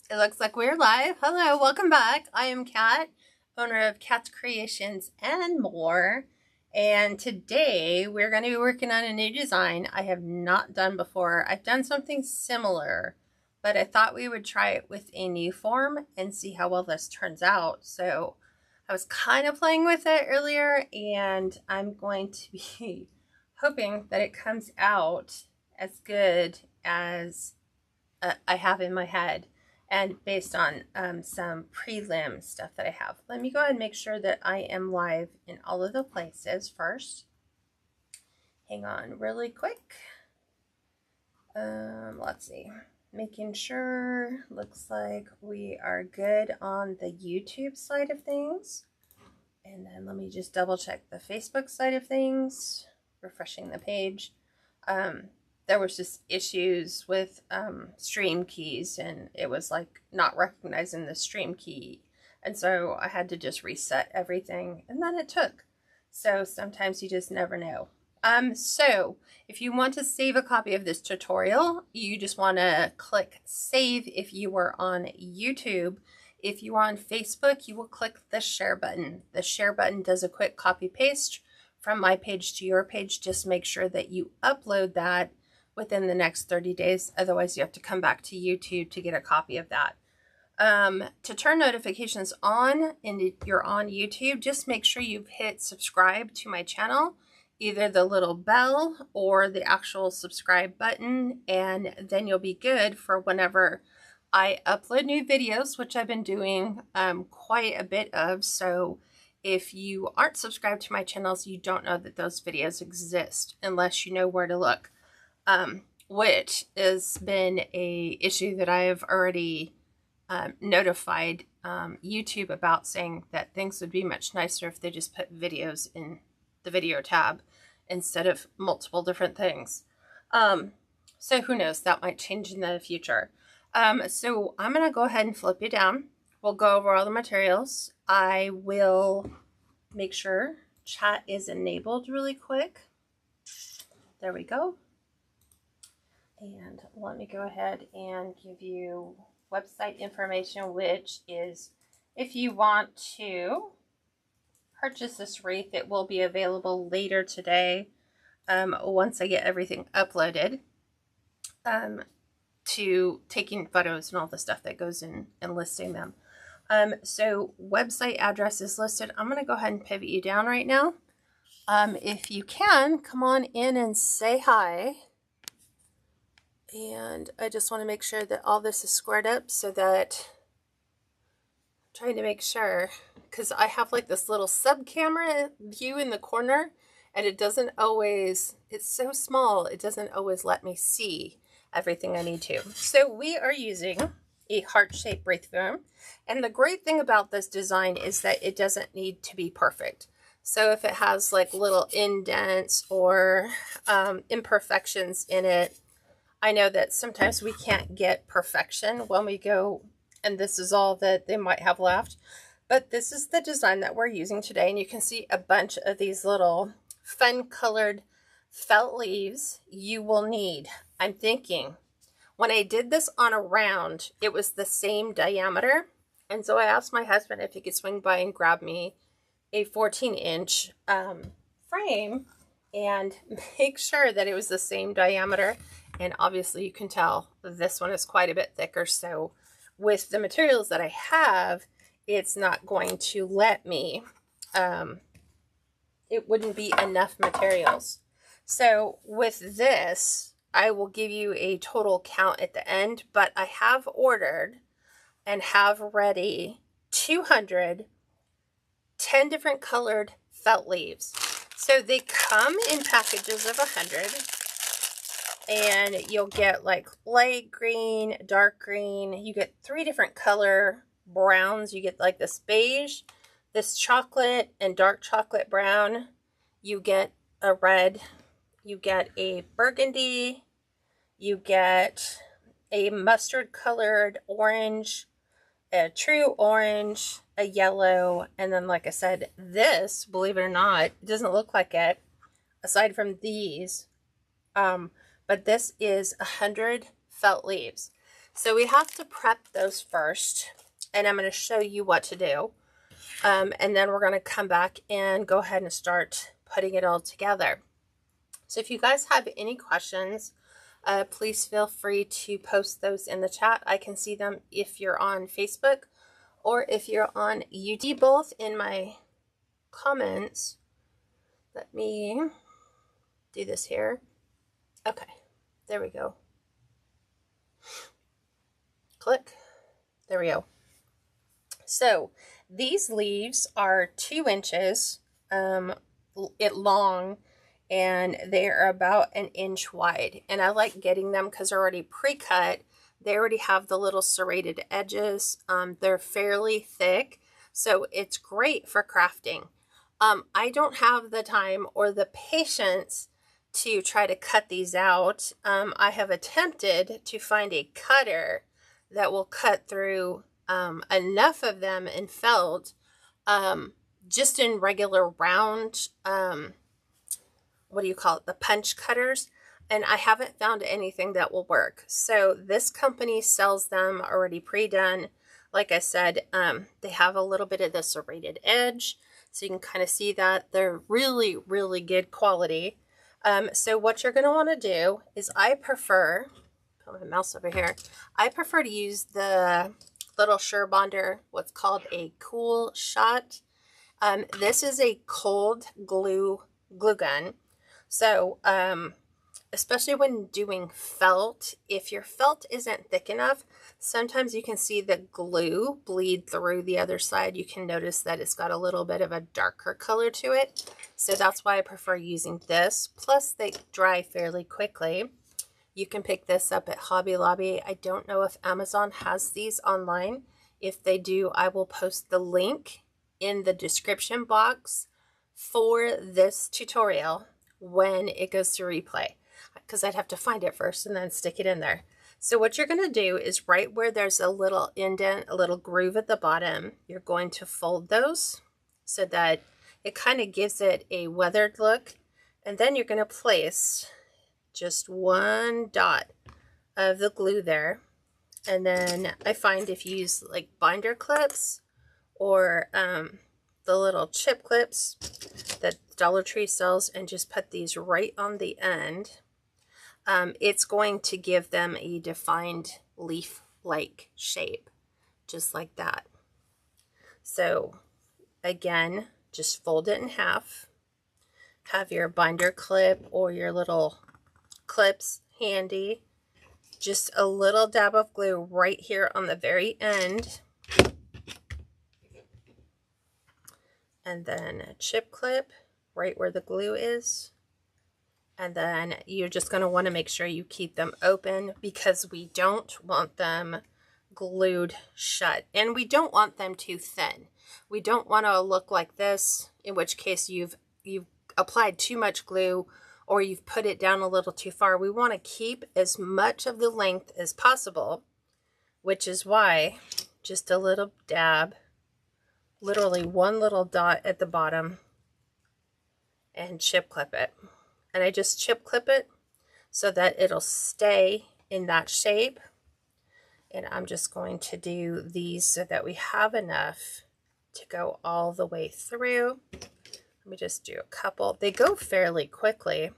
It looks like we're live. Hello, welcome back. I am Kat, owner of Kat's Creations and More. And today we're going to be working on a new design I have not done before. I've done something similar, but I thought we would try it with a new form and see how well this turns out. So I was kind of playing with it earlier, and I'm going to be hoping that it comes out as good as I have in my head and based on some prelim stuff that I have. Let me go ahead and make sure that I am live in all of the places first. Hang on really quick. Let's see. Making sure, looks like we are good on the YouTube side of things. And then let me just double check the Facebook side of things. Refreshing the page. There was just issues with stream keys, and it was like not recognizing the stream key. And so I had to just reset everything, and then it took. So sometimes you just never know. So if you want to save a copy of this tutorial, you just want to click save if you were on YouTube. If you are on Facebook, you will click the share button. The share button does a quick copy paste from my page to your page. Just make sure that you upload that within the next 30 days. Otherwise, you have to come back to YouTube to get a copy of that. To turn notifications on and you're on YouTube, just make sure you've hit subscribe to my channel, either the little bell or the actual subscribe button, and then you'll be good for whenever I upload new videos, which I've been doing quite a bit of. So if you aren't subscribed to my channels, you don't know that those videos exist unless you know where to look. Which has been a issue that I have already notified YouTube about, saying that things would be much nicer if they just put videos in the video tab instead of multiple different things. So who knows, that might change in the future. So I'm going to go ahead and flip you down. We'll go over all the materials. I will make sure chat is enabled really quick. There we go. And let me go ahead and give you website information, which is, if you want to purchase this wreath, it will be available later today once I get everything uploaded to taking photos and all the stuff that goes in and listing them. So website address is listed. I'm going to go ahead and pivot you down right now. If you can, come on in and say hi. And I just want to make sure that all this is squared up so that I'm trying to make sure, because I have like this little sub camera view in the corner, and it doesn't always, it's so small, it doesn't always let me see everything I need to. So we are using a heart-shaped wreath foam, and the great thing about this design is that it doesn't need to be perfect. So if it has like little indents or imperfections in it, I know that sometimes we can't get perfection when we go, and this is all that they might have left. But this is the design that we're using today, and you can see a bunch of these little fun colored felt leaves you will need. I'm thinking, when I did this on a round, it was the same diameter, and so I asked my husband if he could swing by and grab me a 14-inch frame and make sure that it was the same diameter. And obviously you can tell this one is quite a bit thicker. So with the materials that I have, it's not going to let me, it wouldn't be enough materials. So with this, I will give you a total count at the end, but I have ordered and have ready 210 different colored felt leaves. So they come in packages of 100. And you'll get like light green, dark green. You get 3 different color browns. You get like this beige, this chocolate, and dark chocolate brown. You get a red. You get a burgundy. You get a mustard colored orange, a true orange, a yellow, and then like I said, this, believe it or not, it doesn't look like it aside from these. But this is 100 felt leaves. So we have to prep those first, and I'm going to show you what to do. And then we're going to come back and go ahead and start putting it all together. So if you guys have any questions, please feel free to post those in the chat. I can see them if you're on Facebook or if you're on YouTube, both in my comments. Let me do this here. Okay, there we go. Click. There we go. So these leaves are 2 inches long, and they're about 1 inch wide. And I like getting them because they're already pre-cut. They already have the little serrated edges. They're fairly thick, so it's great for crafting. I don't have the time or the patience to try to cut these out. I have attempted to find a cutter that will cut through enough of them in felt, just in regular round, what do you call it, the punch cutters, and I haven't found anything that will work. So this company sells them already pre-done. Like I said, they have a little bit of the serrated edge, so you can kind of see that they're really, really good quality. So what you're going to want to do is, I prefer, put my mouse over here, I prefer to use the little Surebonder, what's called a Cool Shot. This is a cold glue gun. So, especially when doing felt, if your felt isn't thick enough, sometimes you can see the glue bleed through the other side. You can notice that it's got a little bit of a darker color to it. So that's why I prefer using this. Plus, they dry fairly quickly. You can pick this up at Hobby Lobby. I don't know if Amazon has these online. If they do, I will post the link in the description box for this tutorial when it goes to replay, because I'd have to find it first and then stick it in there. So what you're going to do is, right where there's a little indent, a little groove at the bottom, you're going to fold those so that it kind of gives it a weathered look. And then you're going to place just 1 dot of the glue there. And then I find if you use like binder clips or the little chip clips that Dollar Tree sells, and just put these right on the end, it's going to give them a defined leaf-like shape, just like that. So again, just fold it in half. Have your binder clip or your little clips handy. Just a little dab of glue right here on the very end. And then a chip clip right where the glue is. And then you're just going to want to make sure you keep them open, because we don't want them glued shut. And we don't want them too thin. We don't want to look like this, in which case you've applied too much glue or you've put it down a little too far. We want to keep as much of the length as possible, which is why just a little dab, literally 1 little dot at the bottom, and chip clip it. And I just chip clip it so that it'll stay in that shape. And I'm just going to do these so that we have enough to go all the way through. Let me just do a couple. They go fairly quickly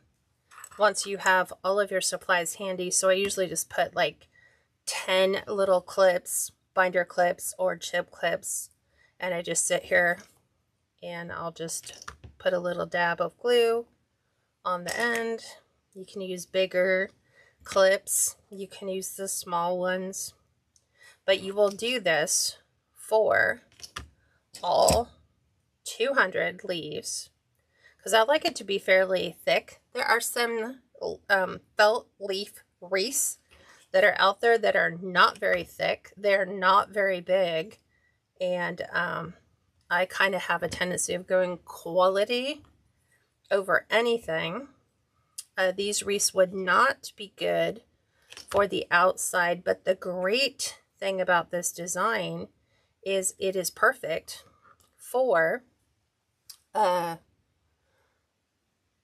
once you have all of your supplies handy. So I usually just put like 10 little clips, binder clips or chip clips, and I just sit here and I'll just put a little dab of glue on the end. You can use bigger clips, you can use the small ones, but you will do this for all 200 leaves, because I like it to be fairly thick. There are some felt leaf wreaths that are out there that are not very thick. They're not very big, and I kind of have a tendency of going quality over anything. These wreaths would not be good for the outside, but the great thing about this design is it is perfect for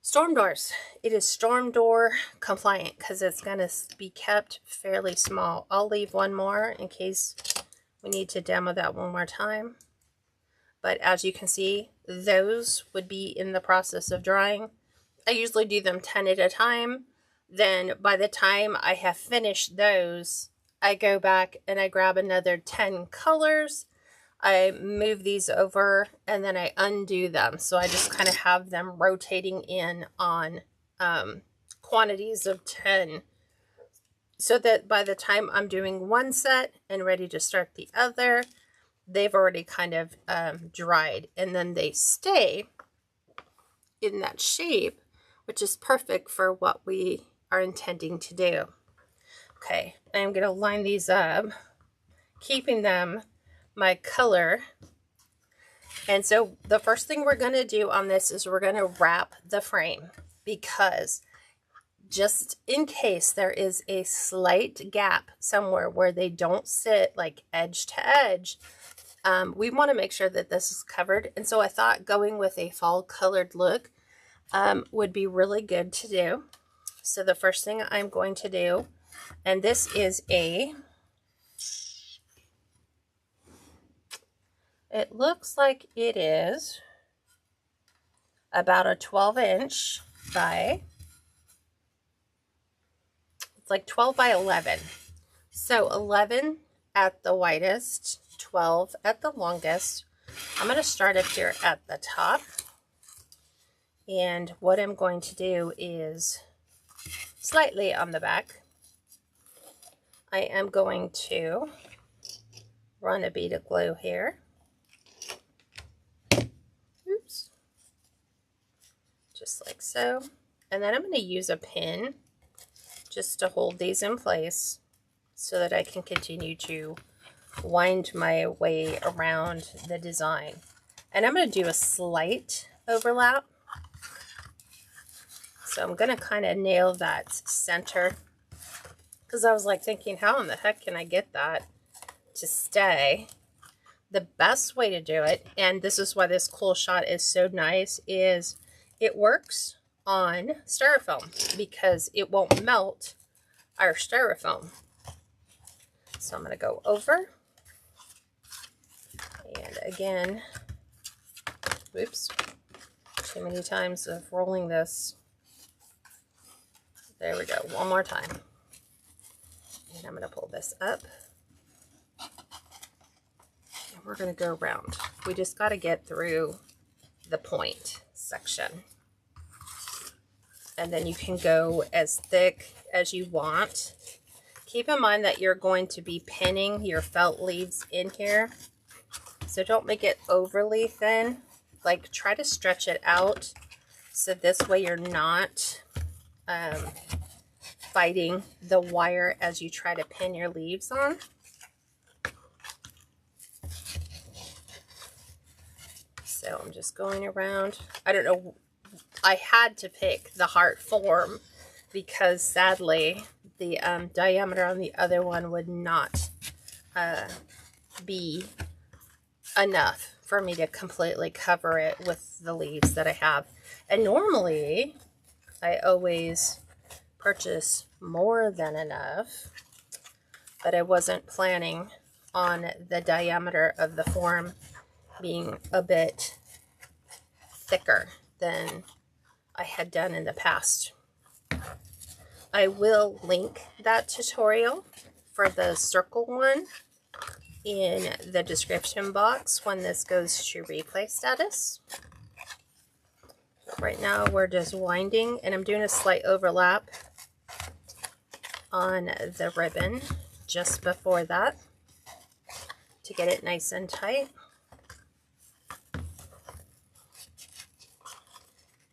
Storm doors. It is storm door compliant because it's going to be kept fairly small. I'll leave one more in case we need to demo that one more time. But as you can see, those would be in the process of drying. I usually do them 10 at a time. Then by the time I have finished those, I go back and I grab another 10 colors. I move these over and then I undo them. So I just kind of have them rotating in on quantities of 10. So that by the time I'm doing one set and ready to start the other, they've already kind of dried. And then they stay in that shape, which is perfect for what we are intending to do. Okay, I'm going to line these up, keeping them my color. And so the first thing we're going to do on this is we're going to wrap the frame, because just in case there is a slight gap somewhere where they don't sit like edge to edge, we want to make sure that this is covered. And so I thought going with a fall colored look would be really good to do. So the first thing I'm going to do, and this is it looks like it is about a 12-inch by, it's like 12 by 11. So 11 at the widest, 12 at the longest. I'm going to start up here at the top. And what I'm going to do is slightly on the back, I am going to run a bead of glue here. Oops. Just like so. And then I'm going to use a pin just to hold these in place so that I can continue to wind my way around the design. And I'm going to do a slight overlap. So I'm going to kind of nail that center, because I was like thinking, how in the heck can I get that to stay? The best way to do it, and this is why this cool shot is so nice, is it works on styrofoam because it won't melt our styrofoam. So I'm going to go over, and again, oops, too many times of rolling this. There we go, one more time. And I'm going to pull this up. And we're going to go around. We just got to get through the point section. And then you can go as thick as you want. Keep in mind that you're going to be pinning your felt leaves in here. So don't make it overly thin. Like, try to stretch it out so this way you're not fighting the wire as you try to pin your leaves on. So I'm just going around. I don't know, I had to pick the heart form because sadly the diameter on the other one would not be enough for me to completely cover it with the leaves that I have. And normally I always purchase more than enough, but I wasn't planning on the diameter of the form being a bit thicker than I had done in the past. I will link that tutorial for the circle one in the description box when this goes to replay status. Right now we're just winding, and I'm doing a slight overlap on the ribbon just before that to get it nice and tight.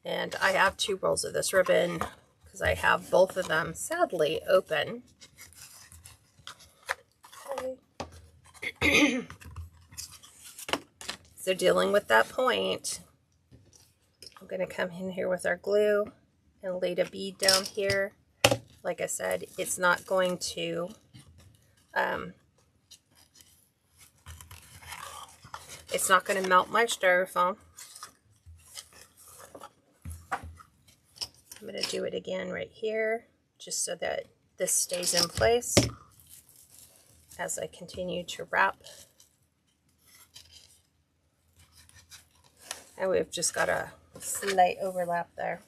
And I have 2 rolls of this ribbon because I have both of them sadly open. Okay. So dealing with that point, I'm going to come in here with our glue and lay a bead down here. Like I said, it's not going to melt my styrofoam. again right here, just so that this stays in place as I continue to wrap. And we've just got a slight overlap there.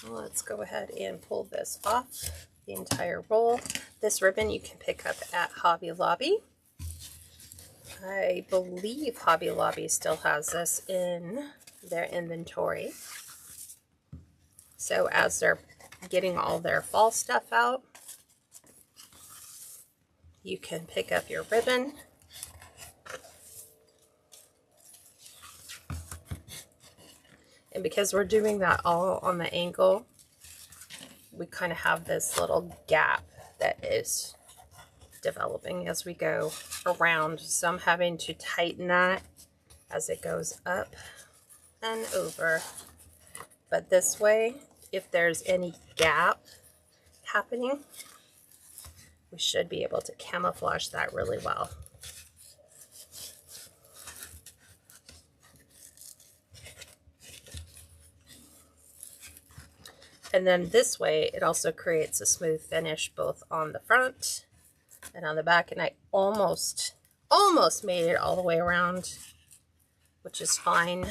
Let's go ahead and pull this off, the entire roll. This ribbon you can pick up at Hobby Lobby. I believe Hobby Lobby still has this in their inventory. So as they're getting all their fall stuff out, you can pick up your ribbon. And because we're doing that all on the angle, we kind of have this little gap that is developing as we go around. So I'm having to tighten that as it goes up and over. But this way, if there's any gap happening, we should be able to camouflage that really well. And then this way, it also creates a smooth finish both on the front and on the back. And I almost made it all the way around, which is fine.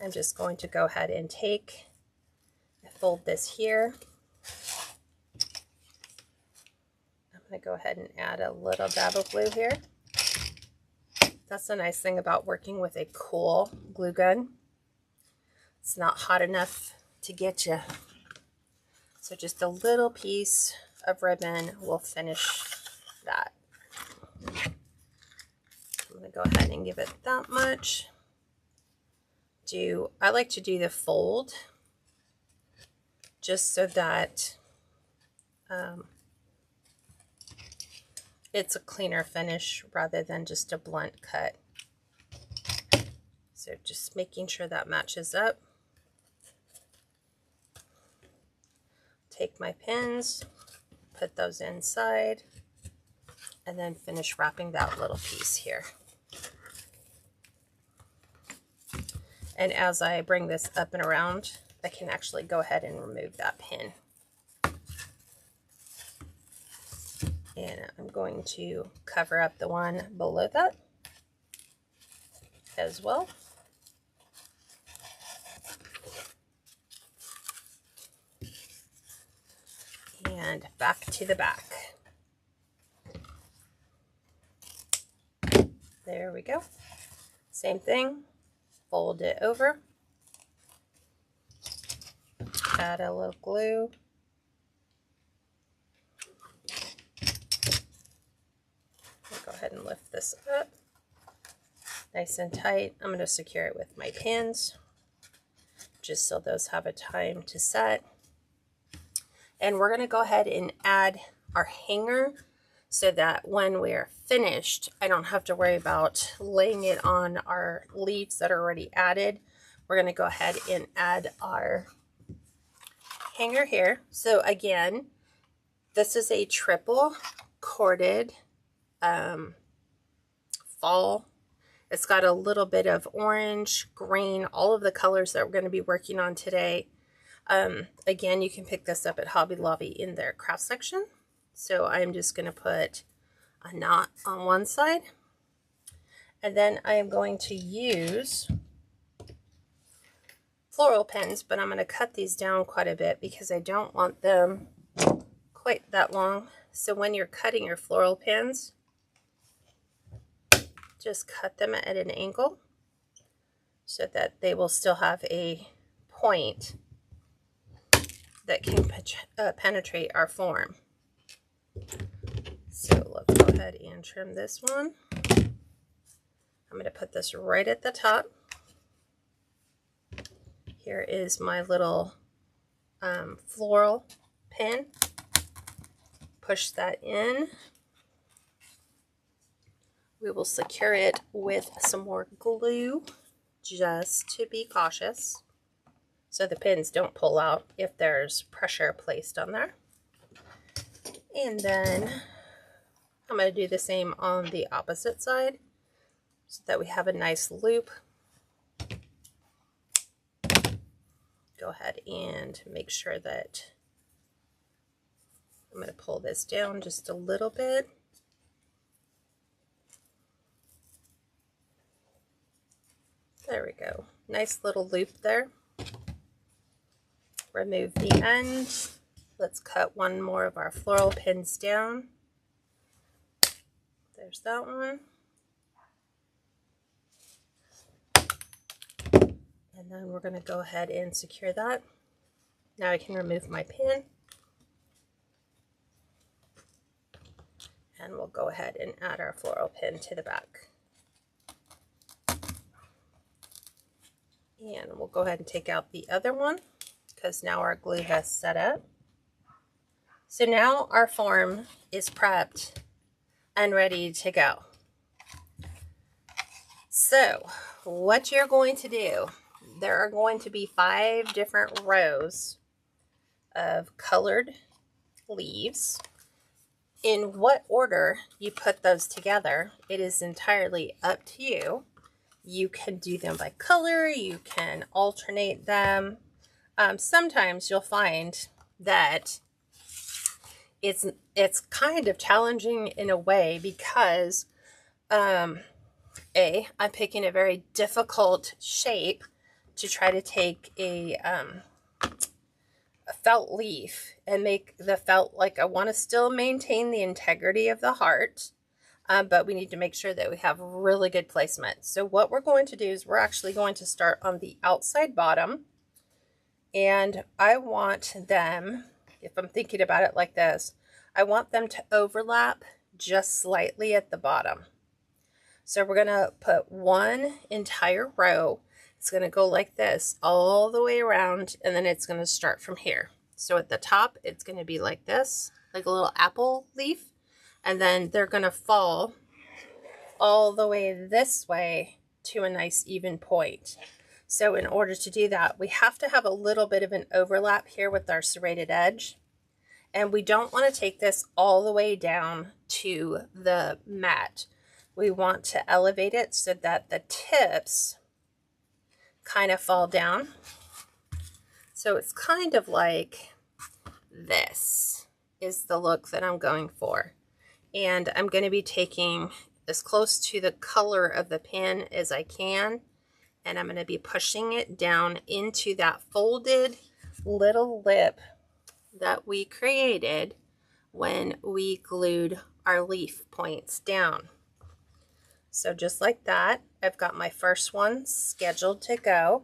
I'm just going to go ahead and fold this here. I'm going to go ahead and add a little dab of glue here. That's the nice thing about working with a cool glue gun. It's not hot enough to get you. So just a little piece of ribbon will finish that. I'm going to go ahead and give it that much. I like to do the fold just so that it's a cleaner finish rather than just a blunt cut. So just making sure that matches up. Take my pins, put those inside, and then finish wrapping that little piece here. And as I bring this up and around, I can actually go ahead and remove that pin. And I'm going to cover up the one below that as well. And back to the back. There we go. Same thing. Fold it over. Add a little glue. Go ahead and lift this up. Nice and tight. I'm going to secure it with my pins, just so those have a time to set. And we're going to go ahead and add our hanger so that when we're finished, I don't have to worry about laying it on our leaves that are already added. We're going to go ahead and add our hanger here. So again, this is a triple corded fall. It's got a little bit of orange, green, all of the colors that we're going to be working on today. Again, you can pick this up at Hobby Lobby in their craft section. So I'm just going to put a knot on one side. And then I am going to use floral pins, but I'm going to cut these down quite a bit because I don't want them quite that long. So when you're cutting your floral pins, just cut them at an angle so that they will still have a point that can penetrate our form. So let's go ahead and trim this one. I'm going to put this right at the top. Here is my little floral pin. Push that in. We will secure it with some more glue just to be cautious, so the pins don't pull out if there's pressure placed on there. And then I'm going to do the same on the opposite side so that we have a nice loop. Go ahead and make sure that I'm going to pull this down just a little bit. There we go. Nice little loop there. Remove the end. Let's cut one more of our floral pins down. There's that one. And then we're going to go ahead and secure that. Now I can remove my pin. And we'll go ahead and add our floral pin to the back. And we'll go ahead and take out the other one because now our glue has set up. So now our form is prepped and ready to go. So what you're going to do, there are going to be 5 different rows of colored leaves. In what order you put those together, it is entirely up to you. You can do them by color, you can alternate them. Sometimes you'll find that it's kind of challenging in a way because I'm picking a very difficult shape to try to take a felt leaf and make the felt, like I want to still maintain the integrity of the heart, but we need to make sure that we have really good placement. So what we're going to do is we're actually going to start on the outside bottom, and I want them, if I'm thinking about it like this, I want them to overlap just slightly at the bottom. So we're going to put one entire row. It's going to go like this all the way around, and then it's going to start from here. So at the top, it's going to be like this, like a little apple leaf, and then they're going to fall all the way this way to a nice even point. So in order to do that, we have to have a little bit of an overlap here with our serrated edge. And we don't want to take this all the way down to the mat. We want to elevate it so that the tips kind of fall down. So it's kind of like this is the look that I'm going for. And I'm going to be taking as close to the color of the pin as I can. And I'm going to be pushing it down into that folded little lip that we created when we glued our leaf points down. So just like that, I've got my first one scheduled to go.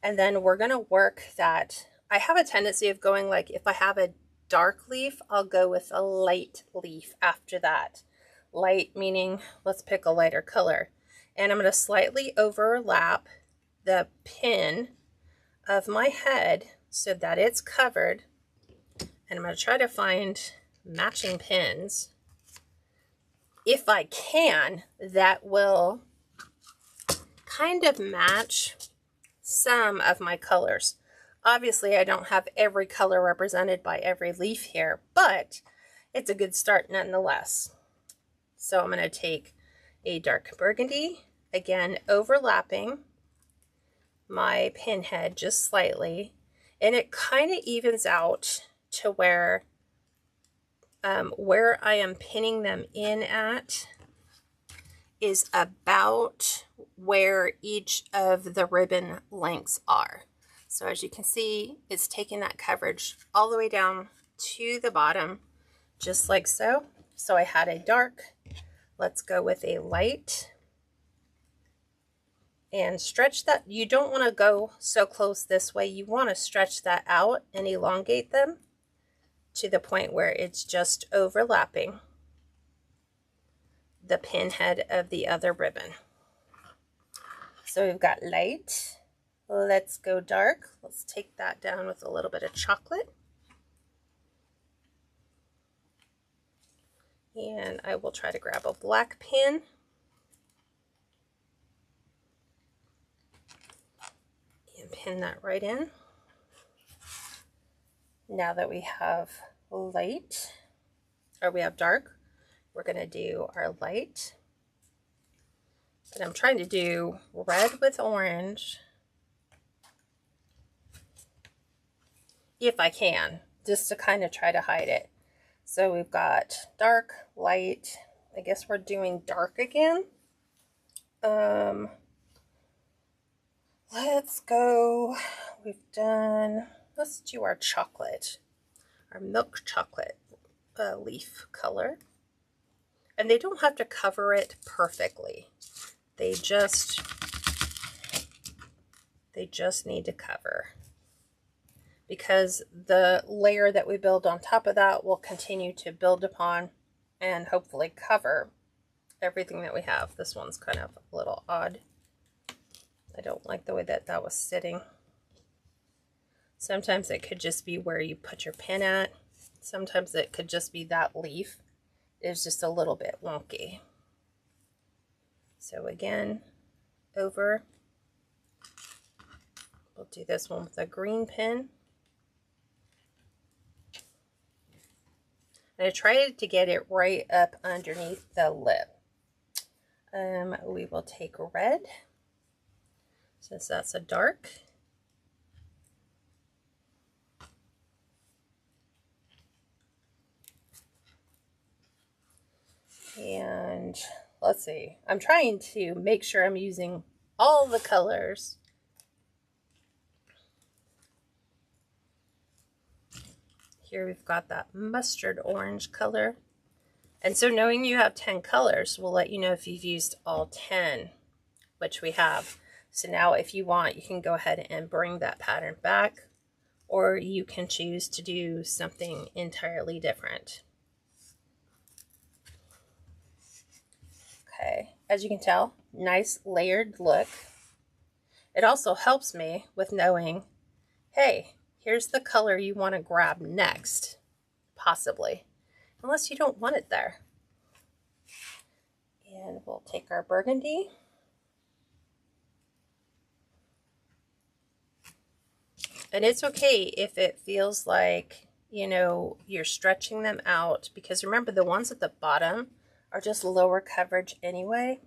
And then we're going to work that. I have a tendency of going like, if I have a dark leaf, I'll go with a light leaf after that. Light meaning, let's pick a lighter color. And I'm going to slightly overlap the pin of my head so that it's covered. And I'm going to try to find matching pins, if I can, that will kind of match some of my colors. Obviously, I don't have every color represented by every leaf here, but it's a good start nonetheless. So I'm going to take a dark burgundy, again overlapping my pin head just slightly, and it kind of evens out to where I am pinning them in at is about where each of the ribbon lengths are. So as you can see, it's taking that coverage all the way down to the bottom, just like so. So I had a dark, let's go with a light, and stretch that. You don't want to go so close this way. You want to stretch that out and elongate them to the point where it's just overlapping the pin head of the other ribbon. So we've got light. Let's go dark. Let's take that down with a little bit of chocolate. And I will try to grab a black pin. And pin that right in. Now that we have light, or we have dark, we're going to do our light. And I'm trying to do red with orange, if I can, just to kind of try to hide it. So we've got dark, light. I guess we're doing dark again. Let's go. Let's do our chocolate, our milk chocolate leaf color. And they don't have to cover it perfectly. They just need to cover, because the layer that we build on top of that will continue to build upon and hopefully cover everything that we have. This one's kind of a little odd. I don't like the way that that was sitting. Sometimes it could just be where you put your pin at. Sometimes it could just be that leaf is just a little bit wonky. So again, over. We'll do this one with a green pin. And I tried to get it right up underneath the lip. We will take red, since that's a dark. And let's see, I'm trying to make sure I'm using all the colors. Here we've got that mustard orange color. And so knowing you have 10 colors will let you know if you've used all 10, which we have. So now if you want, you can go ahead and bring that pattern back, or you can choose to do something entirely different. Okay, as you can tell, nice layered look. It also helps me with knowing, hey, here's the color you want to grab next, possibly, unless you don't want it there. And we'll take our burgundy. And it's okay if it feels like, you know, you're stretching them out, because remember, the ones at the bottom are just lower coverage anyway.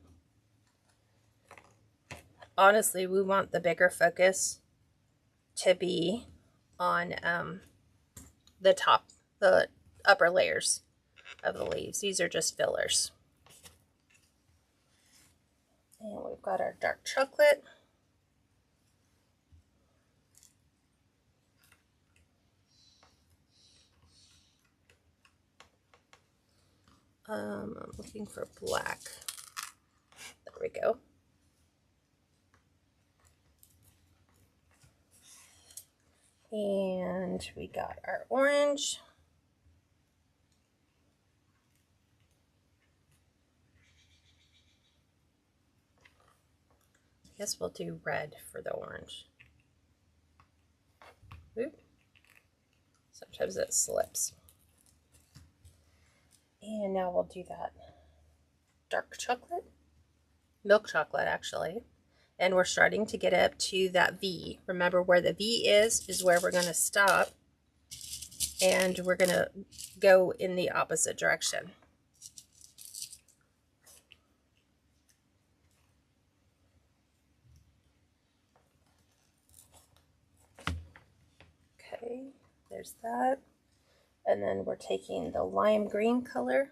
Honestly, we want the bigger focus to be on the top, the upper layers of the leaves. These are just fillers. And we've got our dark chocolate. I'm looking for black. There we go. And we got our orange. I guess we'll do red for the orange. Oop. Sometimes it slips. And now we'll do that dark chocolate, milk chocolate actually. And we're starting to get up to that V. Remember, where the V is where we're going to stop. And we're going to go in the opposite direction. Okay, there's that. And then we're taking the lime green color.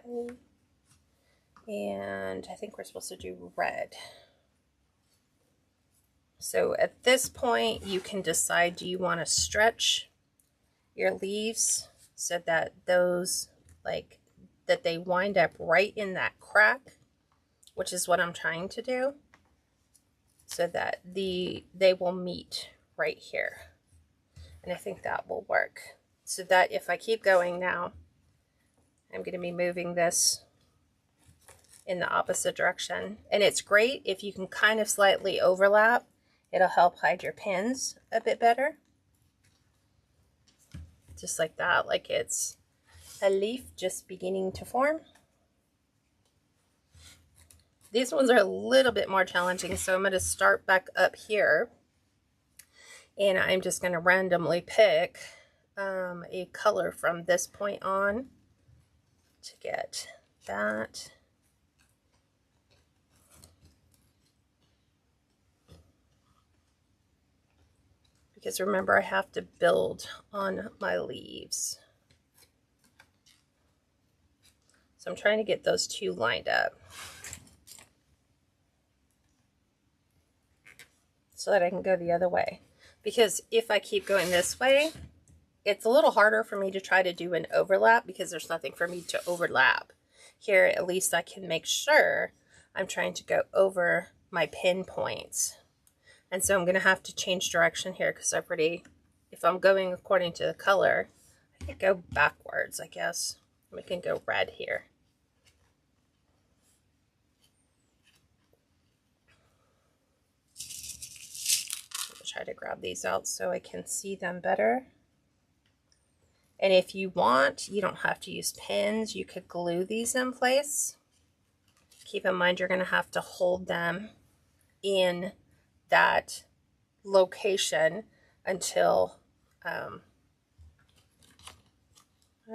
Okay. And I think we're supposed to do red. So at this point, you can decide, do you want to stretch your leaves so that those, like, that they wind up right in that crack, which is what I'm trying to do, so that they will meet right here. And I think that will work. So that if I keep going now, I'm going to be moving this in the opposite direction. And it's great if you can kind of slightly overlap. It'll help hide your pins a bit better. Just like that, like it's a leaf just beginning to form. These ones are a little bit more challenging, so I'm going to start back up here. And I'm just going to randomly pick a color from this point on to get that. Because remember, I have to build on my leaves. So I'm trying to get those two lined up so that I can go the other way. Because if I keep going this way, it's a little harder for me to try to do an overlap because there's nothing for me to overlap. Here, at least I can make sure I'm trying to go over my pinpoints. And so I'm going to have to change direction here because if I'm going according to the color, I could go backwards, I guess. We can go red here. I'll try to grab these out so I can see them better. And if you want, you don't have to use pins. You could glue these in place. Keep in mind you're going to have to hold them in that location until I'd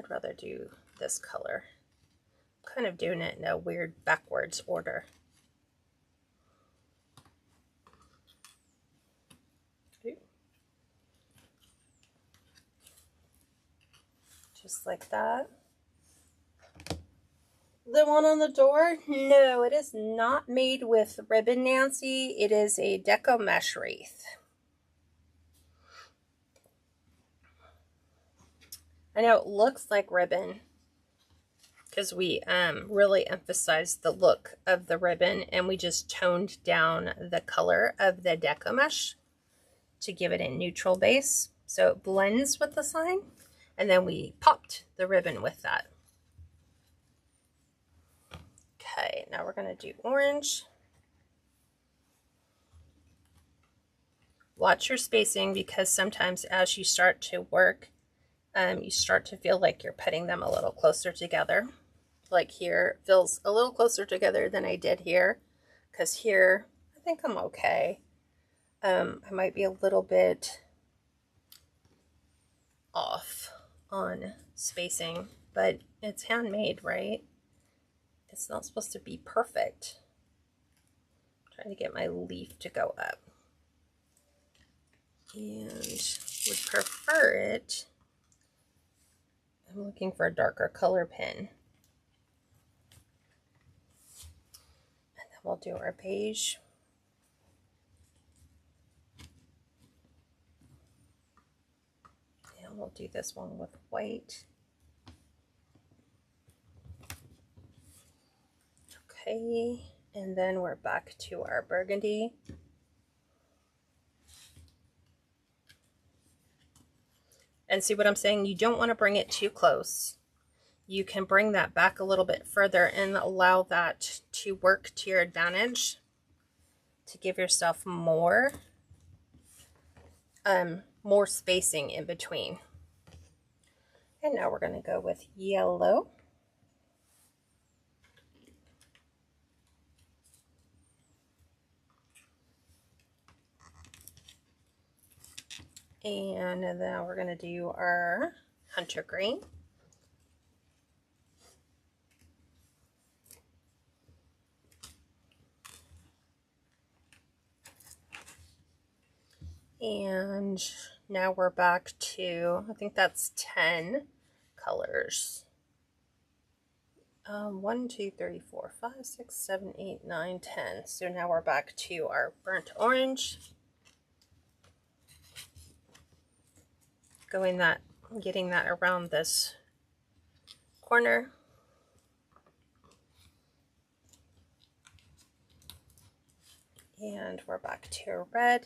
rather do this color. I'm kind of doing it in a weird backwards order. Just like that. The one on the door? No, it is not made with ribbon, Nancy. It is a Decor mesh wreath. I know it looks like ribbon because we really emphasized the look of the ribbon and we just toned down the color of the Decor mesh to give it a neutral base so it blends with the sign, and then we popped the ribbon with that. Okay, now we're going to do orange. Watch your spacing because sometimes as you start to work, you start to feel like you're putting them a little closer together. Like here, it feels a little closer together than I did here, because here, I think I'm okay. I might be a little bit off on spacing, but it's handmade, right? It's not supposed to be perfect. I'm trying to get my leaf to go up. And would prefer it. I'm looking for a darker color pen. And then we'll do our beige. And we'll do this one with white. Okay, and then we're back to our burgundy. And see what I'm saying? You don't want to bring it too close. You can bring that back a little bit further and allow that to work to your advantage to give yourself more spacing in between. And now we're going to go with yellow. And then we're going to do our hunter green. And now we're back to, I think that's 10 colors. 1, 2, 3, 4, 5, 6, 7, 8, 9, 10. So now we're back to our burnt orange. Getting that around this corner. And we're back to red.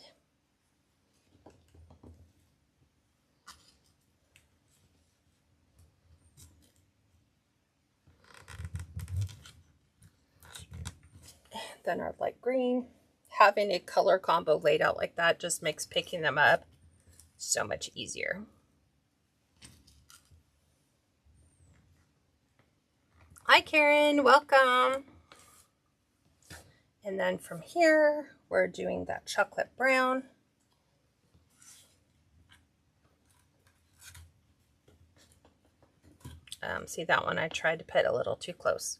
Then our light green. Having a color combo laid out like that just makes picking them up so much easier. Hi Karen, welcome. And then from here, we're doing that chocolate brown. See that one I tried to put a little too close.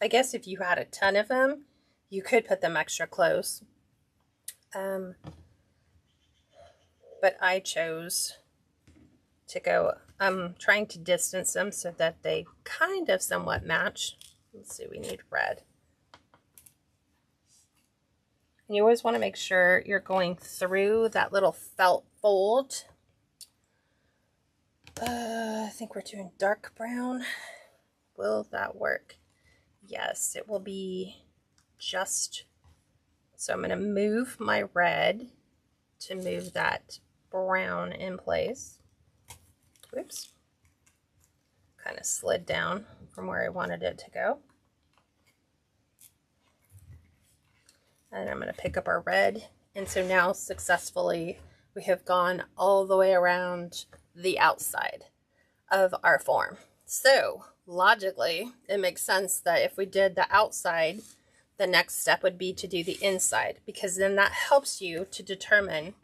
I guess if you had a ton of them, you could put them extra close. But I chose to go, I'm trying to distance them so that they kind of somewhat match. Let's see, we need red. And you always want to make sure you're going through that little felt fold. I think we're doing dark brown. Will that work? Yes, it will be just, so I'm going to move my red to move that brown in place. Oops. Kind of slid down from where I wanted it to go. And I'm going to pick up our red. And so now successfully we have gone all the way around the outside of our form. So logically, it makes sense that if we did the outside, the next step would be to do the inside, because then that helps you to determine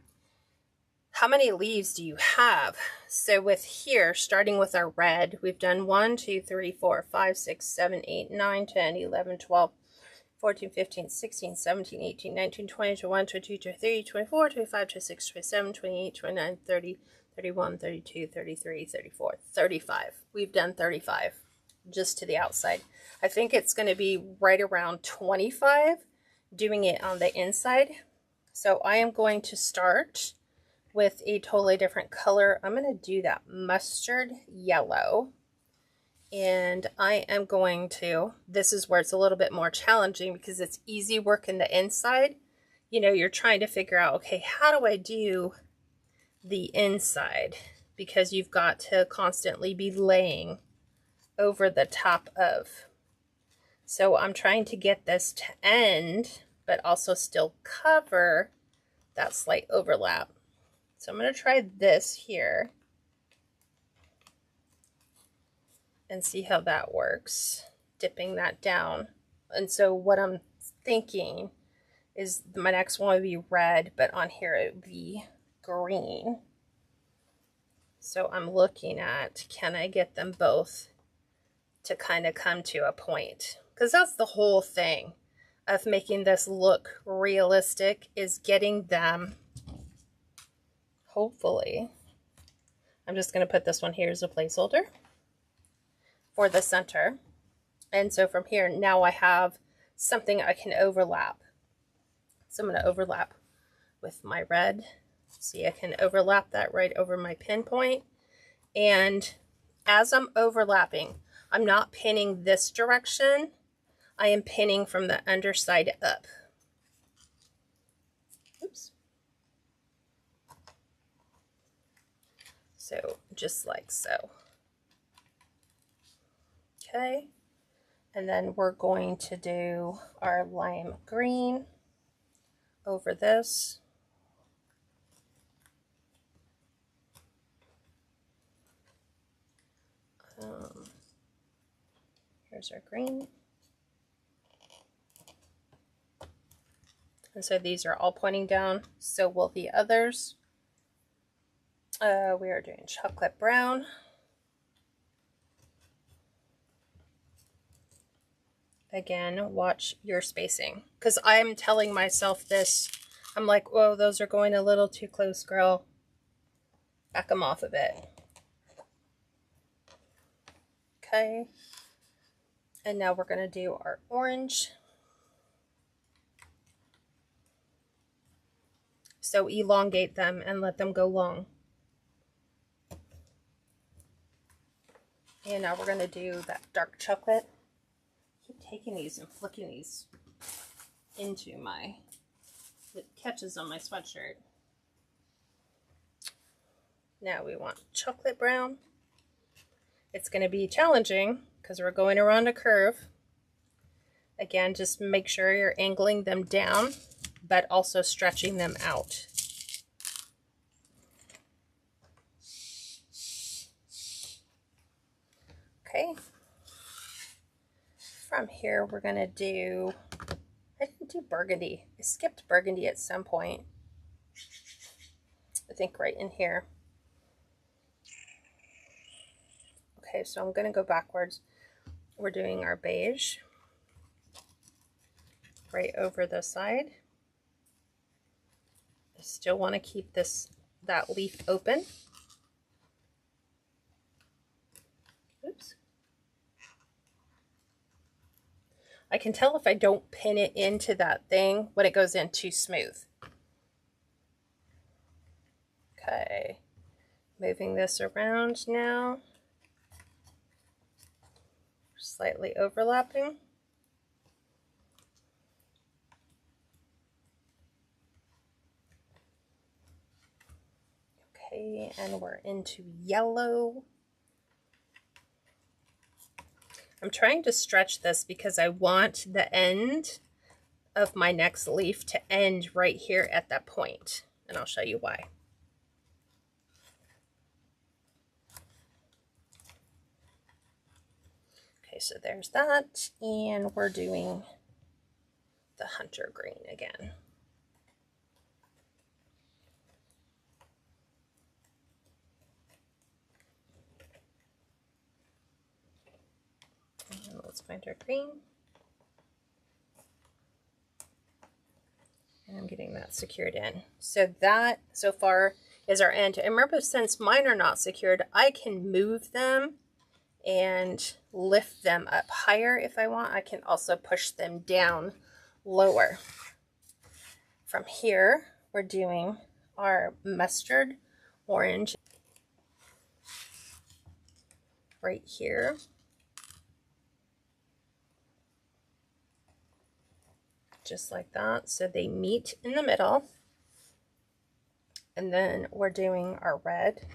how many leaves do you have. So with here, starting with our red, we've done 1, 2, 3, 4, 5, 6, 7, 8, 9, 10, 11, 12, 14, 15, 16, 17, 18, 19, 20, 21, 22, 23, 24, 25, 26, 27, 28, 29, 30, 31, 32, 33, 34, 35. We've done 35 just to the outside. I think it's going to be right around 25 doing it on the inside. So I am going to start with a totally different color. I'm going to do that mustard yellow. And I am going to, this is where it's a little bit more challenging because it's easy work in the inside. You know, you're trying to figure out, okay, how do I do the inside? Because you've got to constantly be laying over the top of. So I'm trying to get this to end, but also still cover that slight overlap. So I'm going to try this here and see how that works, dipping that down. And so what I'm thinking is my next one would be red, but on here it would be green. So I'm looking at, can I get them both to kind of come to a point? Because that's the whole thing of making this look realistic, is getting them, hopefully, I'm just going to put this one here as a placeholder for the center. And so from here, now I have something I can overlap. So I'm going to overlap with my red. See, I can overlap that right over my pinpoint. And as I'm overlapping, I'm not pinning this direction. I am pinning from the underside up. Oops. So just like so. Okay. And then we're going to do our lime green over this. Here's our green. And so these are all pointing down. So will the others. We are doing chocolate brown. Again, watch your spacing. Because I'm telling myself this. I'm like, whoa, those are going a little too close, girl. Back them off a bit. Okay. And now we're going to do our orange. So elongate them and let them go long. And now we're going to do that dark chocolate. I keep taking these and flicking these into my, it catches on my sweatshirt. Now we want chocolate brown. It's going to be challenging because we're going around a curve. Again, just make sure you're angling them down, but also stretching them out. Okay. From here, we're going to do, I didn't do burgundy. I skipped burgundy at some point. I think right in here. Okay, so I'm going to go backwards. We're doing our beige right over the side. I still want to keep that leaf open. Oops. I can tell if I don't pin it into that thing when it goes in too smooth. Okay, moving this around now. Slightly overlapping. Okay, and we're into yellow. I'm trying to stretch this because I want the end of my next leaf to end right here at that point, and I'll show you why. Okay, so there's that, and we're doing the hunter green again. And let's find our green. And I'm getting that secured in. So that, so far, is our end. And remember, since mine are not secured, I can move them and lift them up higher if I want. I can also push them down lower. From here, we're doing our mustard orange right here. Just like that, so they meet in the middle. And then we're doing our red.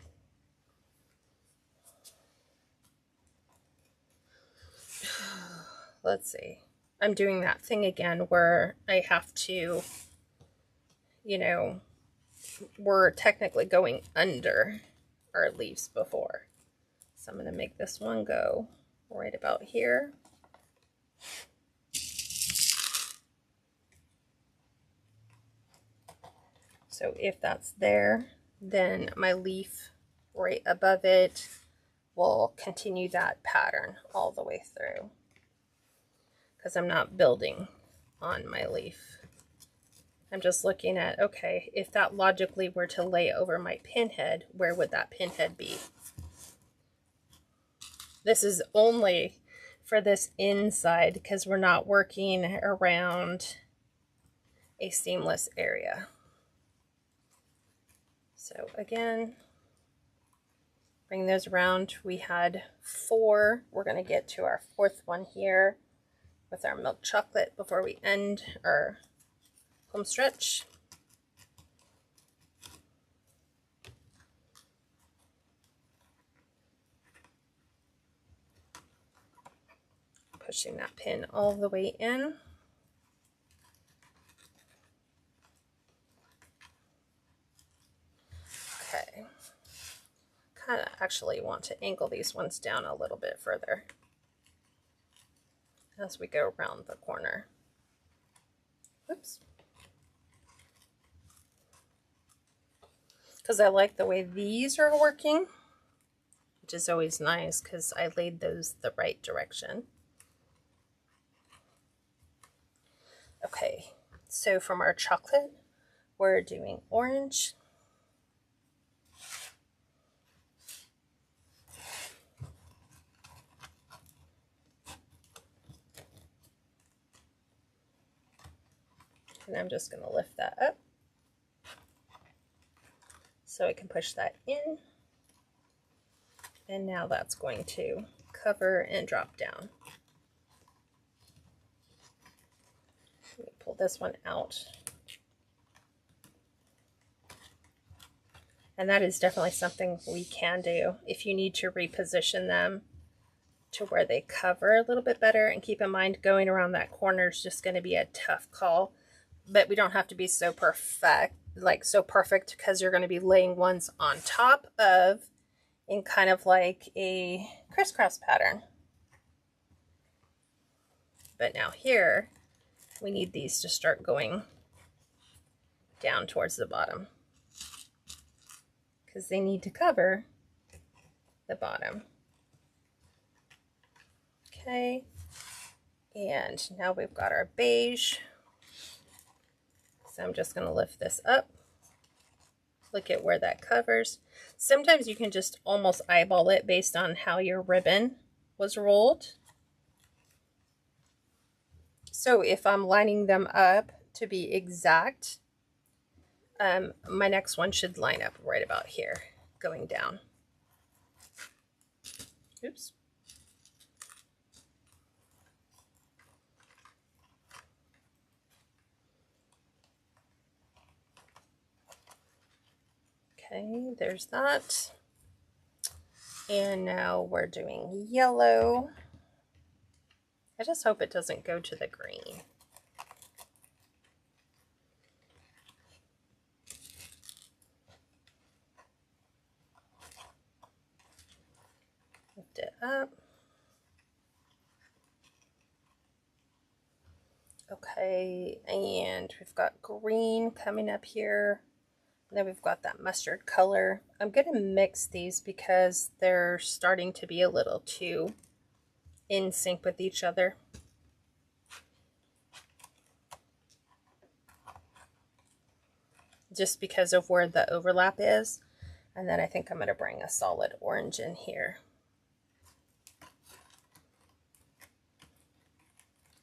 Let's see. I'm doing that thing again where I have to, you know, we're technically going under our leaves before. So I'm going to make this one go right about here. So if that's there, then my leaf right above it will continue that pattern all the way through, because I'm not building on my leaf. I'm just looking at, okay, if that logically were to lay over my pinhead, where would that pinhead be? This is only for this inside because we're not working around a seamless area. So again, bring those around. We had 4. We're going to get to our 4th one here with our milk chocolate before we end our home stretch. Pushing that pin all the way in. Okay. Kind of actually want to angle these ones down a little bit further as we go around the corner. Oops. Because I like the way these are working, which is always nice because I laid those the right direction. Okay, so from our chocolate, we're doing orange. And I'm just going to lift that up so I can push that in. And now that's going to cover and drop down. Let me pull this one out. And that is definitely something we can do if you need to reposition them to where they cover a little bit better. And keep in mind, going around that corner is just going to be a tough call. But we don't have to be so perfect, because you're going to be laying ones on top of in kind of like a crisscross pattern. But now here, we need these to start going down towards the bottom because they need to cover the bottom. Okay, and now we've got our beige. So I'm just going to lift this up. Look at where that covers. Sometimes you can just almost eyeball it based on how your ribbon was rolled. So if I'm lining them up to be exact, my next one should line up right about here, going down. Oops. Okay, there's that. And now we're doing yellow. I just hope it doesn't go to the green. Lift it up. Okay, and we've got green coming up here. And then we've got that mustard color. I'm going to mix these because they're starting to be a little too in sync with each other. Just because of where the overlap is. And then I think I'm going to bring a solid orange in here.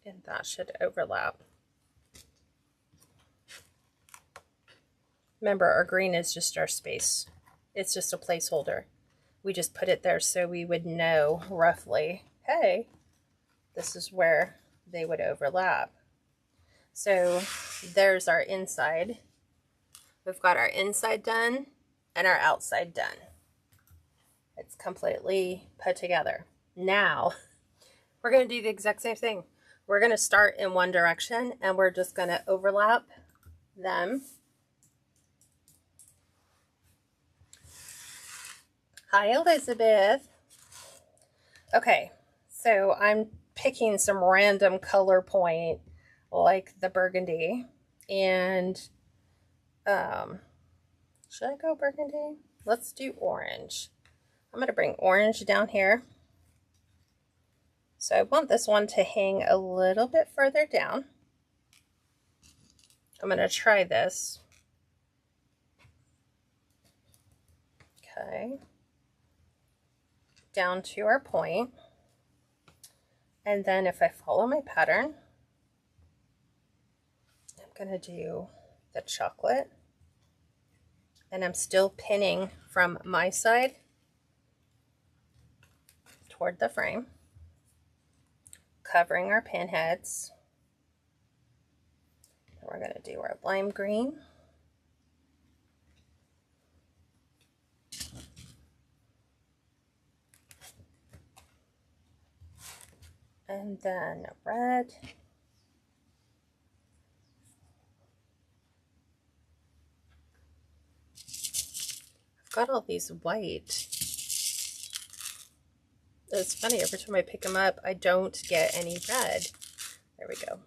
And that should overlap. Remember, our green is just our space. It's just a placeholder. We just put it there so we would know roughly, hey, this is where they would overlap. So there's our inside. We've got our inside done and our outside done. It's completely put together. Now, we're going to do the exact same thing. We're going to start in one direction and we're just going to overlap them. Hi, Elizabeth. Okay, so I'm picking some random color point like the burgundy. And should I go burgundy? Let's do orange. I'm going to bring orange down here. So I want this one to hang a little bit further down. I'm going to try this. Okay. Down to our point. And then if I follow my pattern, I'm going to do the chocolate. And I'm still pinning from my side toward the frame, covering our pin heads. And we're going to do our lime green. And then red. I've got all these white. It's funny, every time I pick them up, I don't get any red. There we go.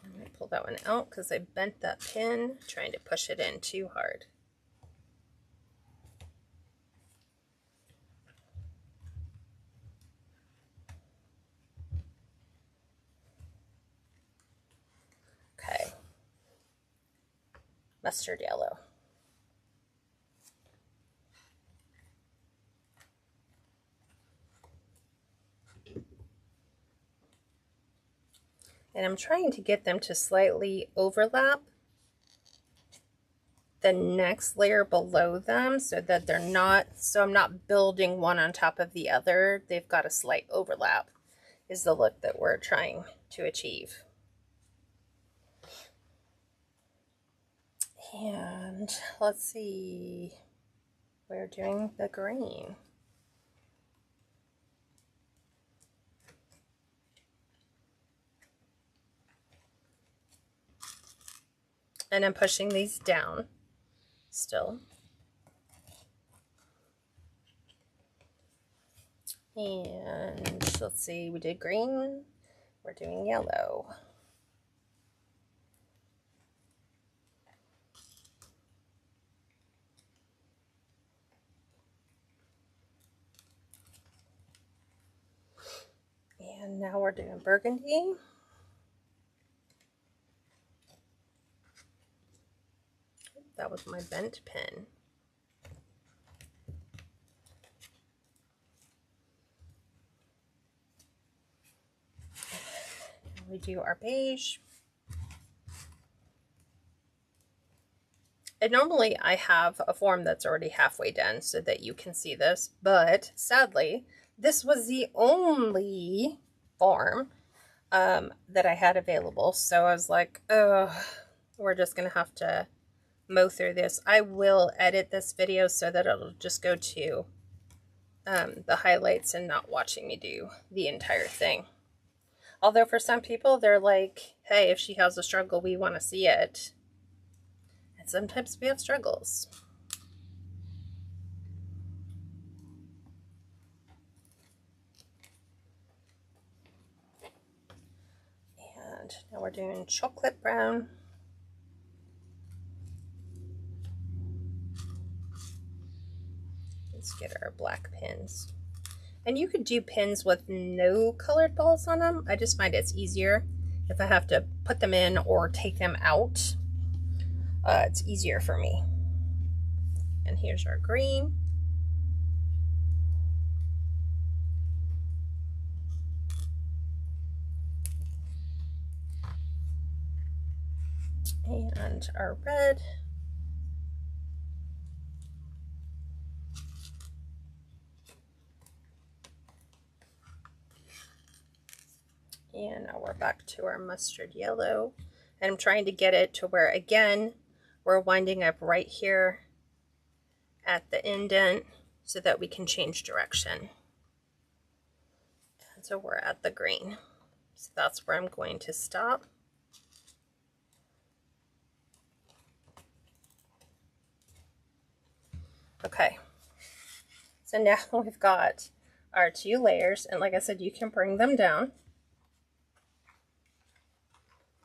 I'm going to pull that one out because I bent that pin trying to push it in too hard. Okay. Mustard yellow. And I'm trying to get them to slightly overlap the next layer below them so that they're not, so I'm not building one on top of the other. They've got a slight overlap is the look that we're trying to achieve. And let's see, we're doing the green. And I'm pushing these down still. And let's see, we did green, we're doing yellow. And now we're doing burgundy. That was my bent pen. We do our beige. And normally I have a form that's already halfway done so that you can see this, but sadly, this was the only form that I had available. So I was like, oh, we're just gonna have to mow through this. I will edit this video so that it'll just go to the highlights and not watching me do the entire thing. Although for some people, they're like, hey, if she has a struggle, we want to see it. And sometimes we have struggles. And now we're doing chocolate brown. Let's get our black pins. And you could do pins with no colored balls on them. I just find it's easier if I have to put them in or take them out. It's easier for me. And here's our green. And our red. And now we're back to our mustard yellow. And I'm trying to get it to where, again, we're winding up right here at the indent so that we can change direction. And so we're at the green. So that's where I'm going to stop. Okay. So now we've got our 2 layers. And like I said, you can bring them down.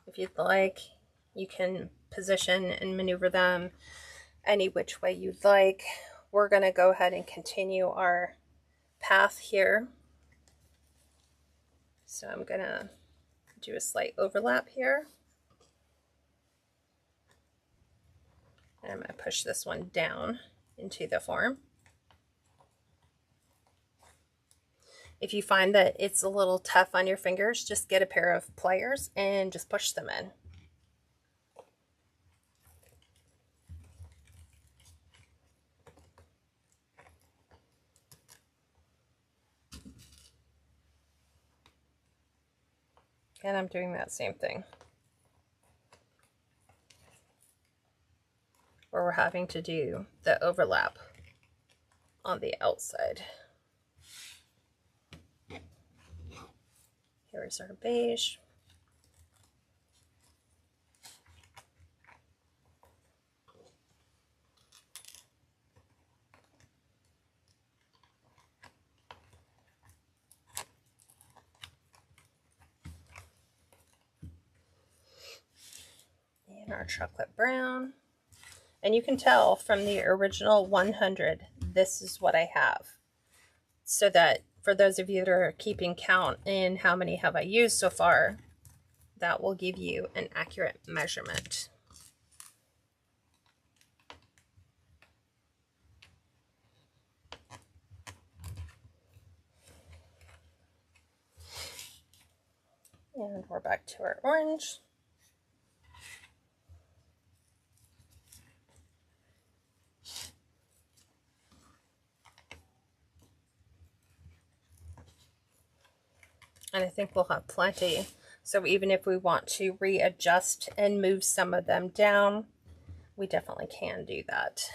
If you'd like, you can position and maneuver them any which way you'd like. We're going to go ahead and continue our path here. So I'm going to do a slight overlap here. And I'm going to push this one down into the form. If you find that it's a little tough on your fingers, just get a pair of pliers and just push them in. And I'm doing that same thing, where we're having to do the overlap on the outside. Here's our beige. And our chocolate brown. And you can tell from the original 100, this is what I have. So that for those of you that are keeping count in how many have I used so far, that will give you an accurate measurement. And we're back to our orange. And I think we'll have plenty. So even if we want to readjust and move some of them down, we definitely can do that.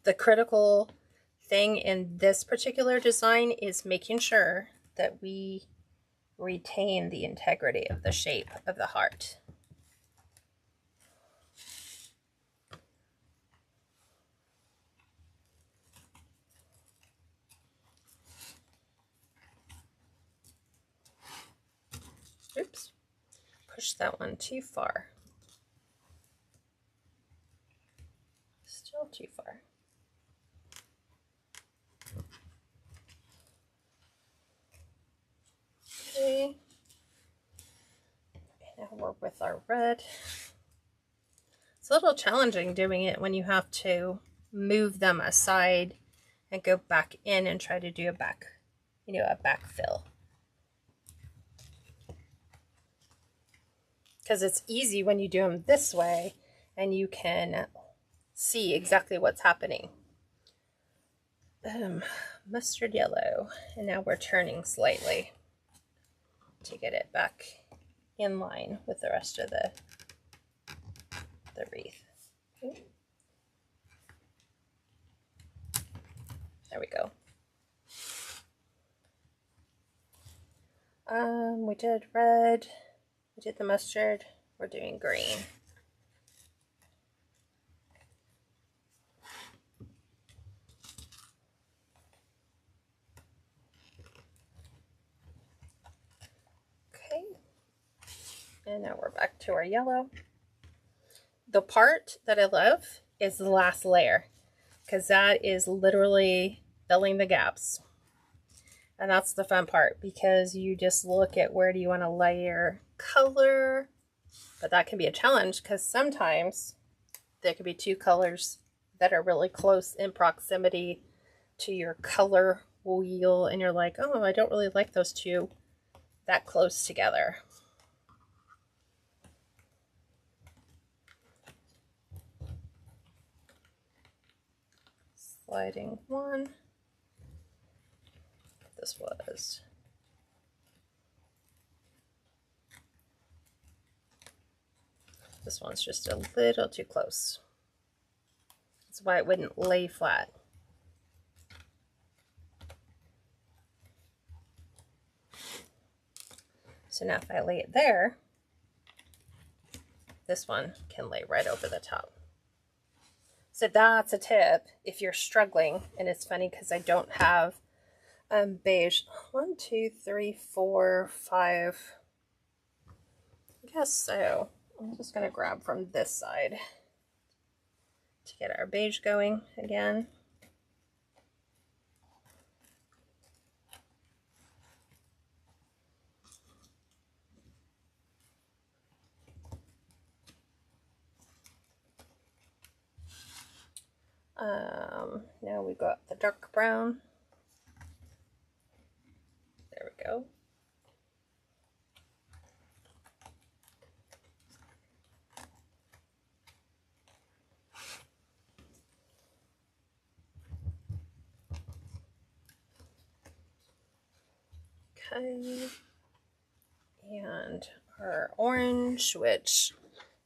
The critical thing in this particular design is making sure that we retain the integrity of the shape of the heart. Oops, pushed that one too far. Still too far. Okay. Now work with our red. It's a little challenging doing it when you have to move them aside and go back in and try to do a backfill. Because it's easy when you do them this way and you can see exactly what's happening. Mustard yellow, and now we're turning slightly to get it back in line with the rest of the wreath. Okay. There we go. We did red, we did the mustard, we're doing green. Okay, and now we're back to our yellow. The part that I love is the last layer, because that is literally filling the gaps. And that's the fun part, because you just look at where do you want to layer color, but that can be a challenge because sometimes there could be two colors that are really close in proximity to your color wheel, and you're like, oh, I don't really like those two that close together. Sliding one. This one's just a little too close. That's why it wouldn't lay flat. So now if I lay it there, this one can lay right over the top. So that's a tip if you're struggling. And it's funny because I don't have beige. 1, 2, 3, 4, 5. I guess so. I'm just going to grab from this side to get our beige going again. Now we got the dark brown. There we go. Okay. And our orange, which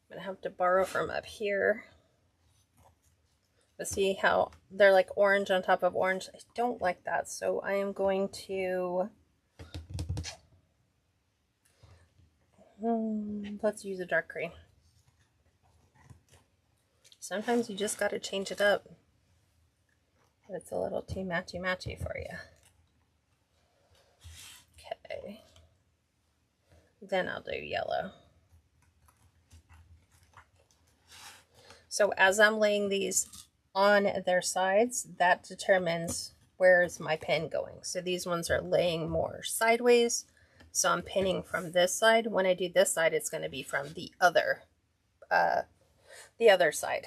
I'm gonna have to borrow from up here. But see how they're like orange on top of orange? I don't like that, so I am going to let's use a dark green. Sometimes you just got to change it up. It's a little too matchy for you. Okay. Then I'll do yellow. So as I'm laying these on their sides, that determines where's my pin going. So these ones are laying more sideways. So I'm pinning from this side. When I do this side, it's going to be from the other side.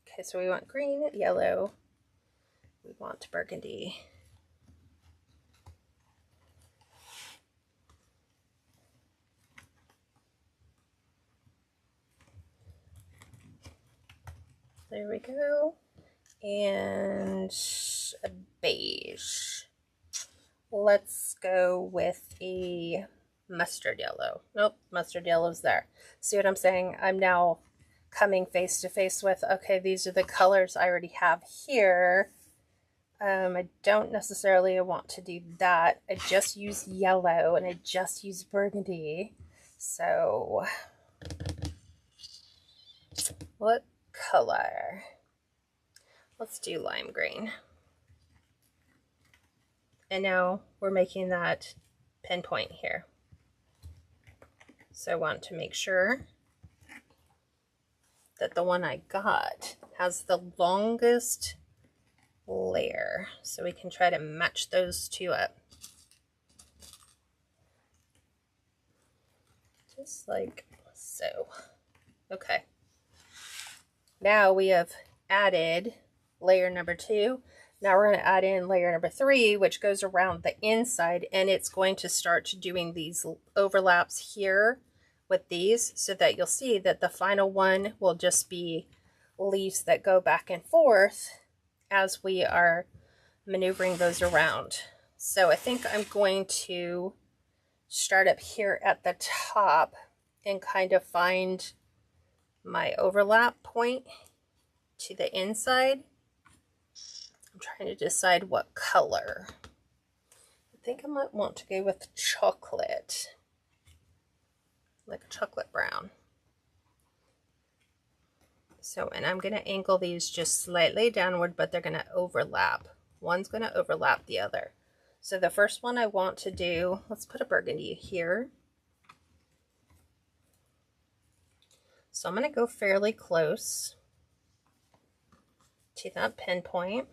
Okay, so we want green, yellow, we want burgundy. There we go. And a beige. Let's go with a mustard yellow. Nope, mustard yellow's there. See what I'm saying? I'm now coming face to face with, okay, these are the colors I already have here. I don't necessarily want to do that. I just use yellow and I just use burgundy. So what color? Let's do lime green. And now we're making that pinpoint here. So I want to make sure that the one I got has the longest layer, so we can try to match those two up. Just like so. Okay. Now we have added layer number 2. Now we're going to add in layer number 3, which goes around the inside, and it's going to start doing these overlaps here with these, so that you'll see that the final one will just be leaves that go back and forth as we are maneuvering those around. So I think I'm going to start up here at the top and kind of find my overlap point to the inside. I'm trying to decide what color. I think I might want to go with chocolate, like a chocolate brown. So, and I'm going to angle these just slightly downward, but they're going to overlap. One's going to overlap the other. So the first one I want to do, let's put a burgundy here. So I'm going to go fairly close to that pinpoint.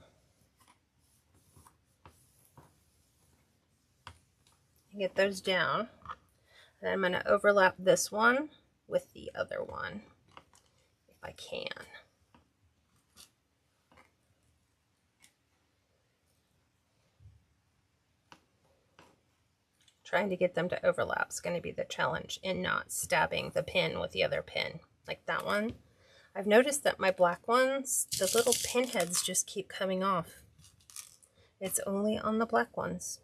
Get those down. And I'm going to overlap this one with the other one, if I can. Trying to get them to overlap is going to be the challenge, and not stabbing the pin with the other pin, like that one. I've noticed that my black ones, the little pin heads just keep coming off. It's only on the black ones.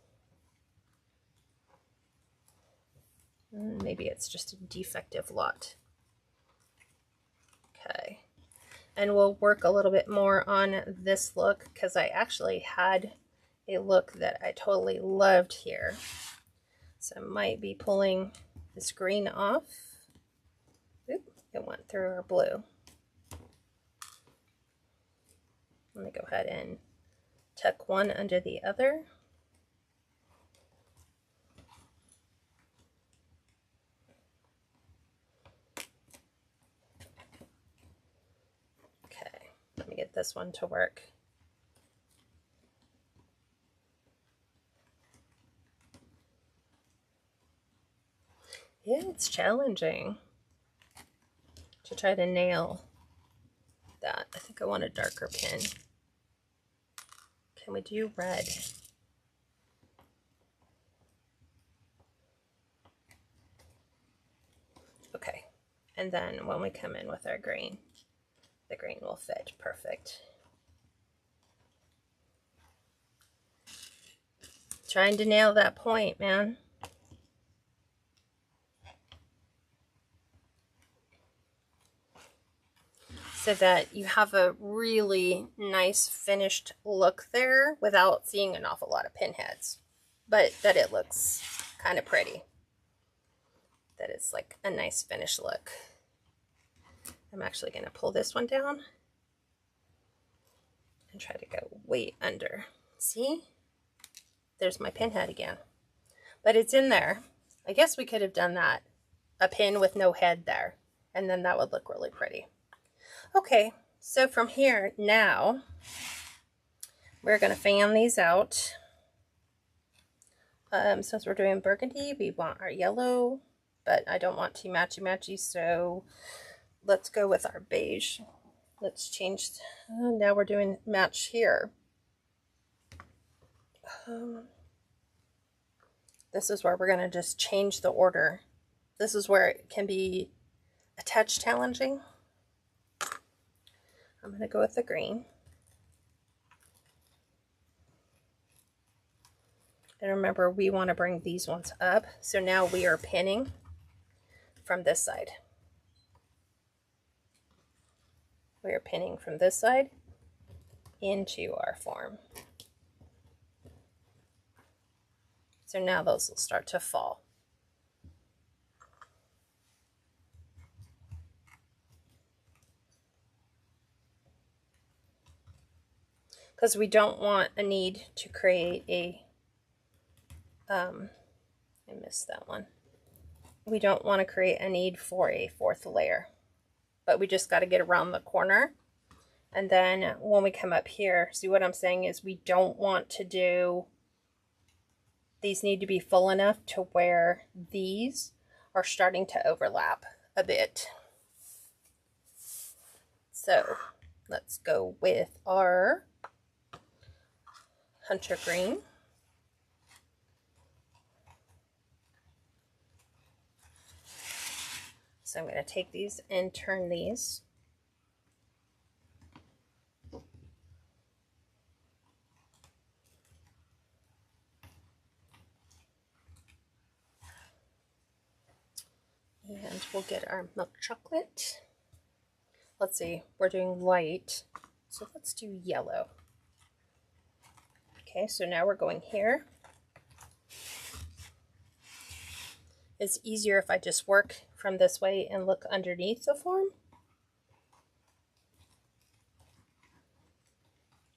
Maybe it's just a defective lot. Okay. And we'll work a little bit more on this look, because I actually had a look that I totally loved here. So I might be pulling this green off. Oop, it went through our blue. Let me go ahead and tuck one under the other. Okay, let me get this one to work. Yeah, it's challenging to try to nail that. I think I want a darker pin. Can we do red? Okay, and then when we come in with our green, the green will fit perfect. Trying to nail that point, man. So that you have a really nice finished look there without seeing an awful lot of pinheads, but that it looks kind of pretty. That it's like a nice finished look. I'm actually going to pull this one down and try to go way under. See? There's my pinhead again. But it's in there. I guess we could have done that. A pin with no head there. And then that would look really pretty. Okay, so from here now, we're going to fan these out. Since we're doing burgundy, we want our yellow, but I don't want too matchy-matchy, so let's go with our beige. Let's change. Now we're doing match here. This is where we're going to just change the order. This is where it can be a touch challenging. I'm going to go with the green. And remember, we want to bring these ones up. So now we are pinning from this side. We are pinning from this side into our form. So now those will start to fall. Because we don't want a need to create a, I missed that one. we don't want to create a need for a fourth layer, but we just got to get around the corner. And then when we come up here, see what I'm saying is we don't want to do, these need to be full enough to where these are starting to overlap a bit. So let's go with our hunter green. So I'm going to take these and turn these. And we'll get our milk chocolate. Let's see, we're doing light, so let's do yellow. Okay, so now we're going here. It's easier if I just work from this way and look underneath the form.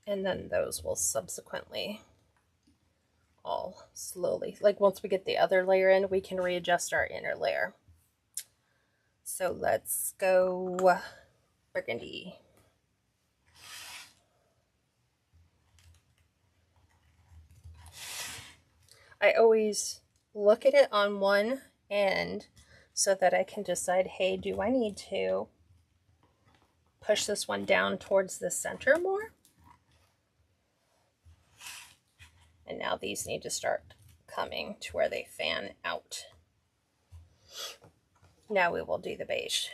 And then those will subsequently all slowly, like once we get the other layer in, we can readjust our inner layer. So let's go burgundy. I always look at it on one end so that I can decide, hey, do I need to push this one down towards the center more? And now these need to start coming to where they fan out. Now we will do the beige.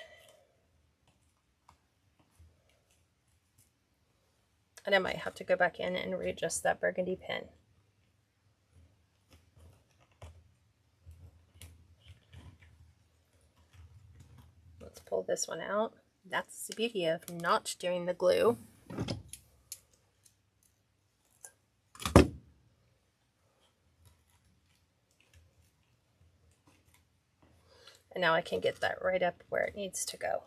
And I might have to go back in and readjust that burgundy pen. Let's pull this one out. That's the beauty of not doing the glue. And now I can get that right up where it needs to go.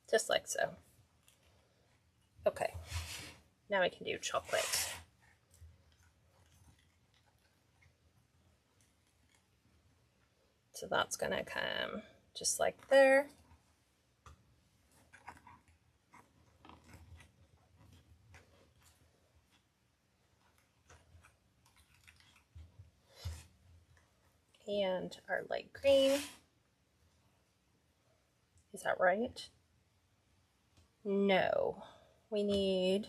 Just like so. Okay, now I can do chocolate. So that's gonna come just like there. And our light green. Is that right? No, we need,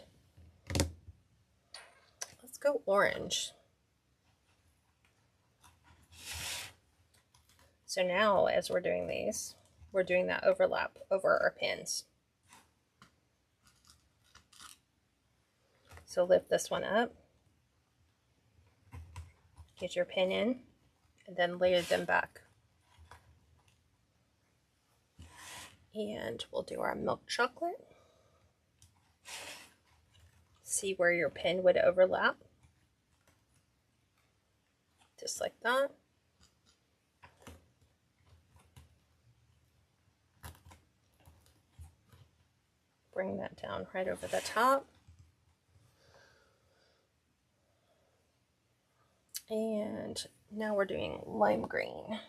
let's go orange. So now as we're doing these, we're doing that overlap over our pins. So lift this one up, get your pin in, and then layer them back. And we'll do our milk chocolate. See where your pin would overlap. Just like that. Bring that down right over the top. And now we're doing lime green.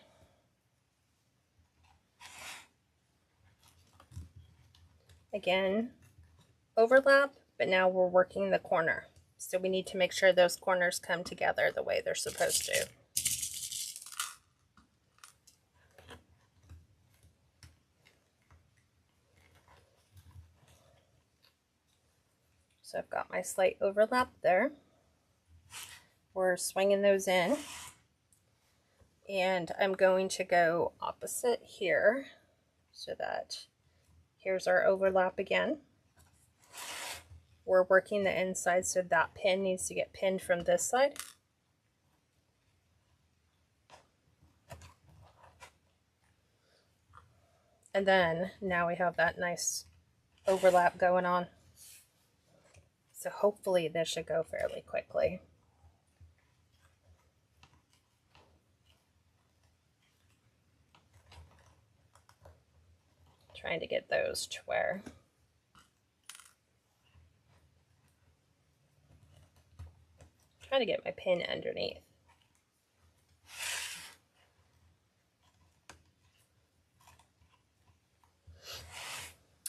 Again, overlap, but now we're working the corner. So we need to make sure those corners come together the way they're supposed to. So I've got my slight overlap there. We're swinging those in. And I'm going to go opposite here so that here's our overlap again. We're working the inside, so that pin needs to get pinned from this side. And then now we have that nice overlap going on. So hopefully this should go fairly quickly. Trying to get those to where trying to get my pin underneath.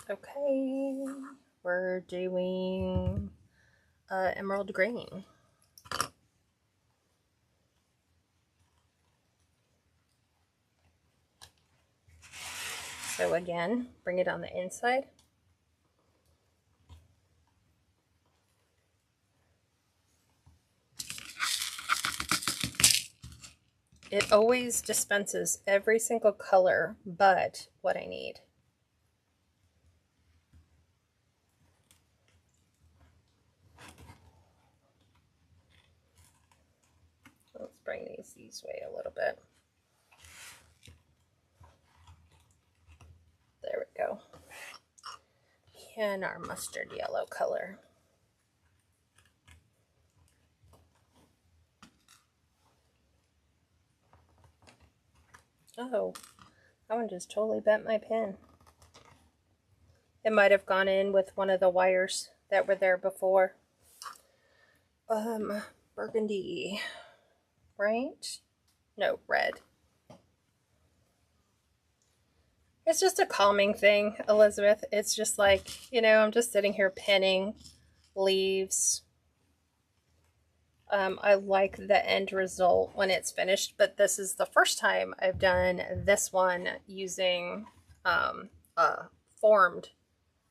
Okay, we're doing emerald green. So again, bring it on the inside. It always dispenses every single color but what I need. Let's bring these way a little bit. There we go. And our mustard yellow color. Oh, that one just totally bent my pen. It might have gone in with one of the wires that were there before. Burgundy, right? No, red. It's just a calming thing, Elizabeth. It's just like, you know, I'm just sitting here pinning leaves. I like the end result when it's finished, but this is the first time I've done this one using a formed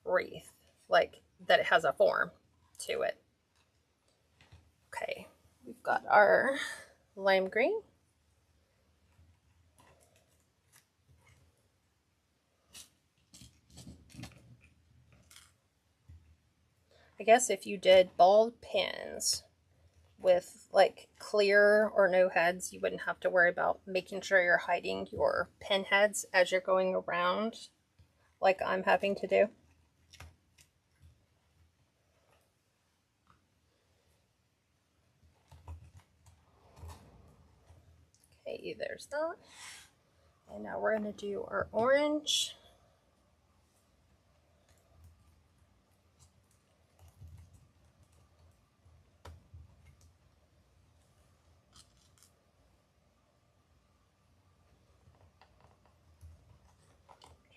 wreath, like that it has a form to it. Okay, we've got our lime green. I guess if you did bald pins with like clear or no heads, you wouldn't have to worry about making sure you're hiding your pin heads as you're going around like I'm having to do. Okay, there's that. And now we're going to do our orange.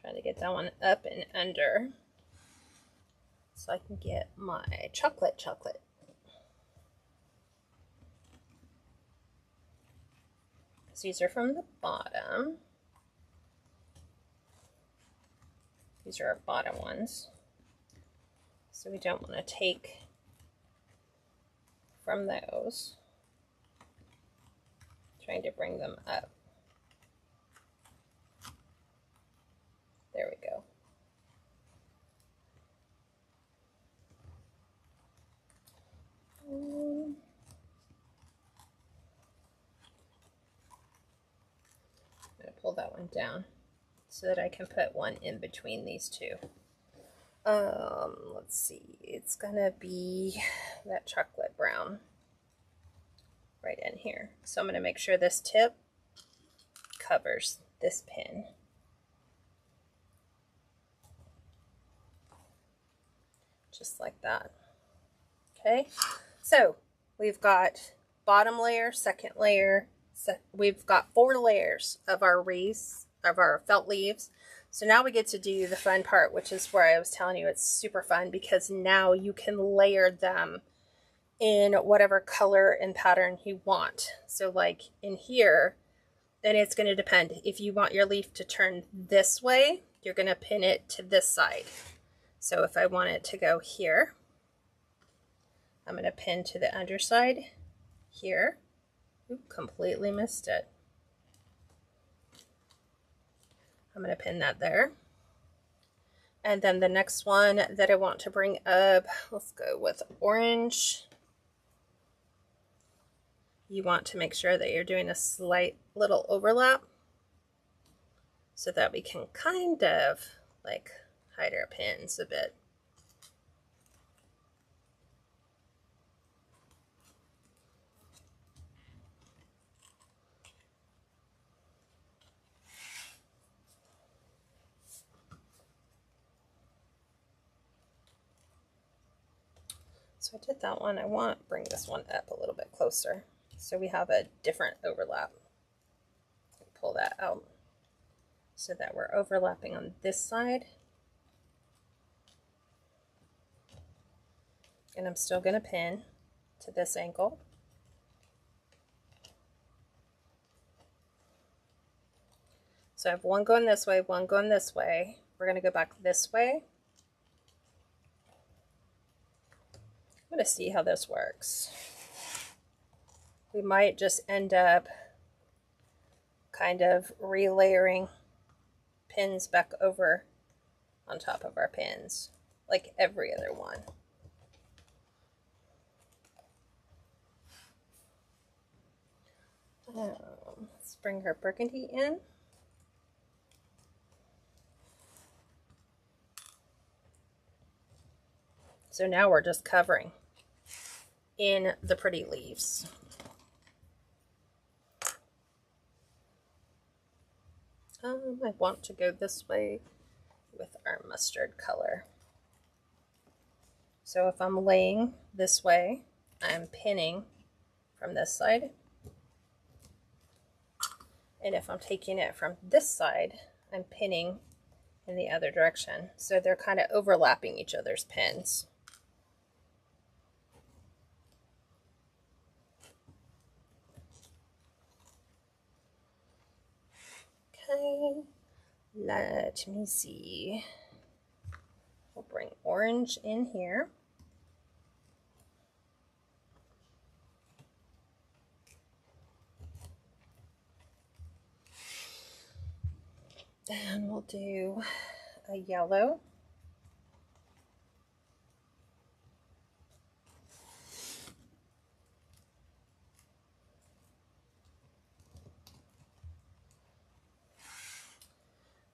Trying to get that one up and under so I can get my chocolate. These are from the bottom. These are our bottom ones. So we don't want to take from those. Trying to bring them up. There we go. I'm going to pull that one down so that I can put one in between these two. Let's see. It's going to be that chocolate brown right in here. So I'm going to make sure this tip covers this pin. Just like that. Okay, so we've got bottom layer, second layer, we've got 4 layers of our wreaths, of our felt leaves. So now we get to do the fun part, which is where I was telling you it's super fun, because now you can layer them in whatever color and pattern you want. So like in here, then it's going to depend. If you want your leaf to turn this way, you're going to pin it to this side. So if I want it to go here, I'm going to pin to the underside here. Oop, completely missed it. I'm going to pin that there. And then the next one that I want to bring up, let's go with orange. You want to make sure that you're doing a slight little overlap so that we can kind of like hide our pins a bit. So I did that one. I want to bring this one up a little bit closer so we have a different overlap. Pull that out so that we're overlapping on this side. And I'm still going to pin to this angle. So I have one going this way, one going this way. We're going to go back this way. I'm going to see how this works. We might just end up kind of relayering pins back over on top of our pins, like every other one. Let's bring her burgundy in. So now we're just covering in the pretty leaves. I want to go this way with our mustard color. So if I'm laying this way, I'm pinning from this side. And if I'm taking it from this side, I'm pinning in the other direction. So they're kind of overlapping each other's pins. Okay, let me see. We'll bring orange in here. And we'll do a yellow.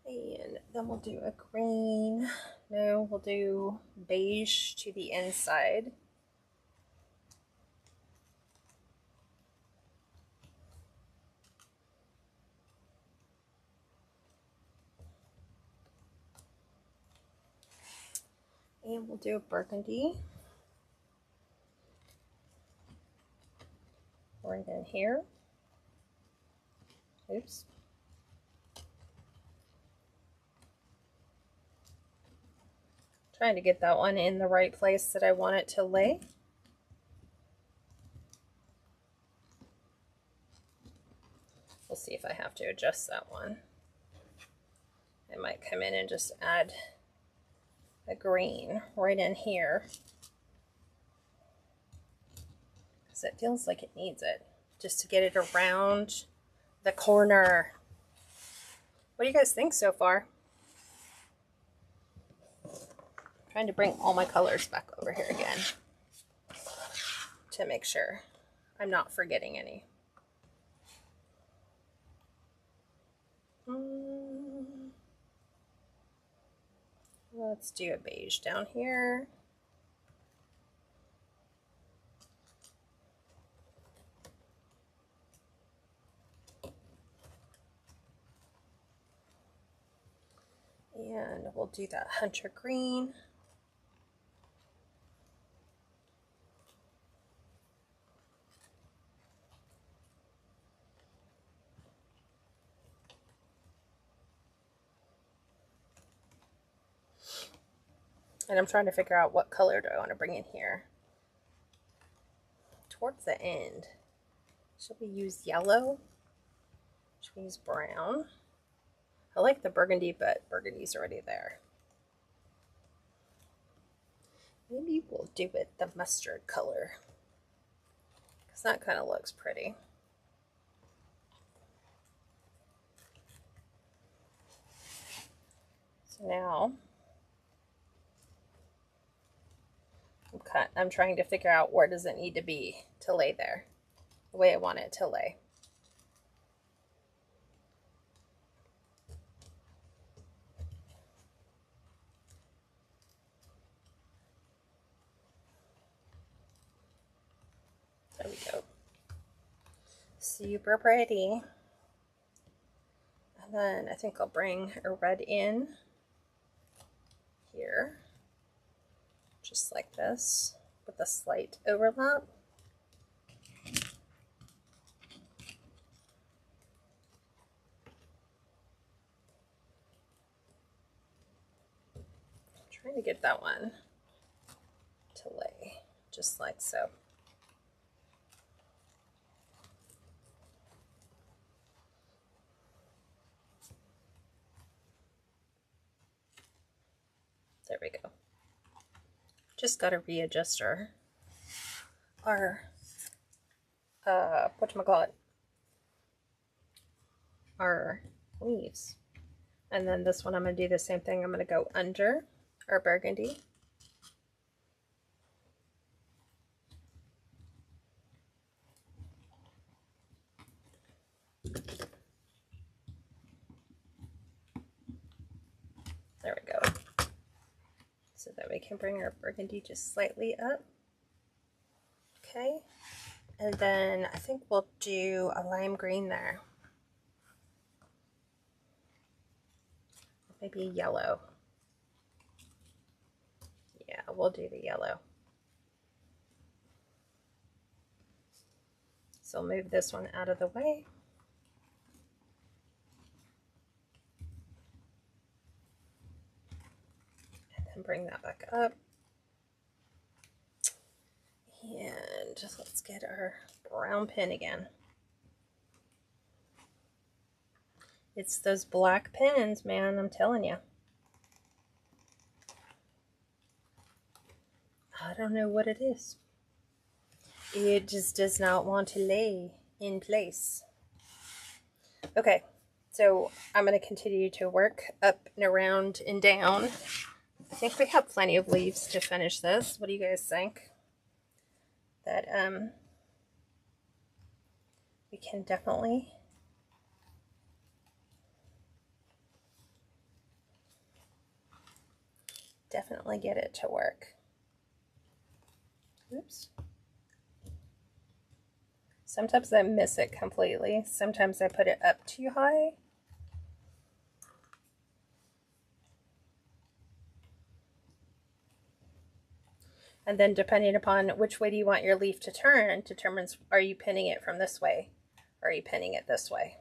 And then we'll do a green. No, we'll do beige to the inside. And we'll do a burgundy right in here. Oops. Trying to get that one in the right place that I want it to lay. We'll see if I have to adjust that one. I might come in and just add a green right in here because it feels like it needs it, just to get it around the corner. What do you guys think so far? I'm trying to bring all my colors back over here again to make sure I'm not forgetting any. Let's do a beige down here. And we'll do that hunter green. And I'm trying to figure out what color do I want to bring in here. Towards the end. Should we use yellow? Should we use brown? I like the burgundy, but burgundy's already there. Maybe we'll do it the mustard color, because that kind of looks pretty. So now I'm trying to figure out where does it need to be to lay there, the way I want it to lay. There we go. Super pretty. And then I think I'll bring a red in here, just like this. with a slight overlap. Trying to get that one to lay just like so. There we go. Just got to readjust our whatchamacallit, our leaves. And then this one I'm going to do the same thing. I'm going to go under our burgundy. There we go. So that we can bring our burgundy just slightly up. Okay. And then I think we'll do a lime green there. Maybe a yellow. Yeah, we'll do the yellow. So move this one out of the way. And then bring that back up. And just let's get our brown pen again. It's those black pens, man, I'm telling you. I don't know what it is. It just does not want to lay in place. Okay, so I'm going to continue to work up and around and down. I think we have plenty of leaves to finish this. What do you guys think? That we can definitely get it to work. Oops. Sometimes I miss it completely. Sometimes I put it up too high. And then depending upon which way do you want your leaf to turn determines, are you pinning it from this way or are you pinning it this way?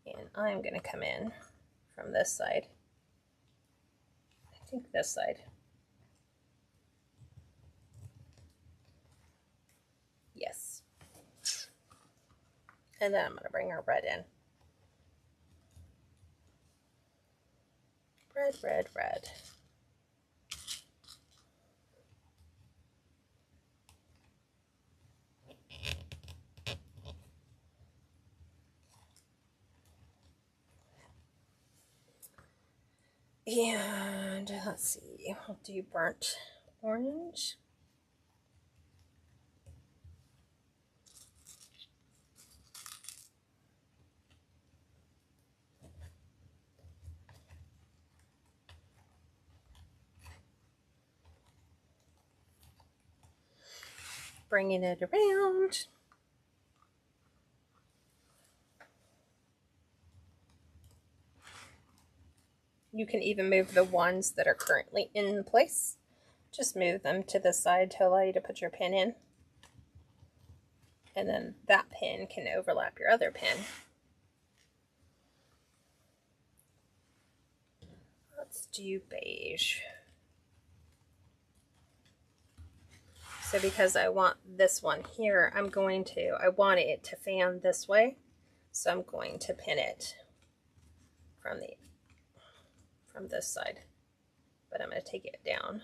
And I'm going to come in from this side. I think this side. Yes. And then I'm going to bring our red in. Red, red, red. And let's see, I'll do burnt orange. Bringing it around. You can even move the ones that are currently in place. Just move them to the side to allow you to put your pin in. And then that pin can overlap your other pin. Let's do beige. So because I want this one here, I want it to fan this way. So I'm going to pin it from this side. But I'm going to take it down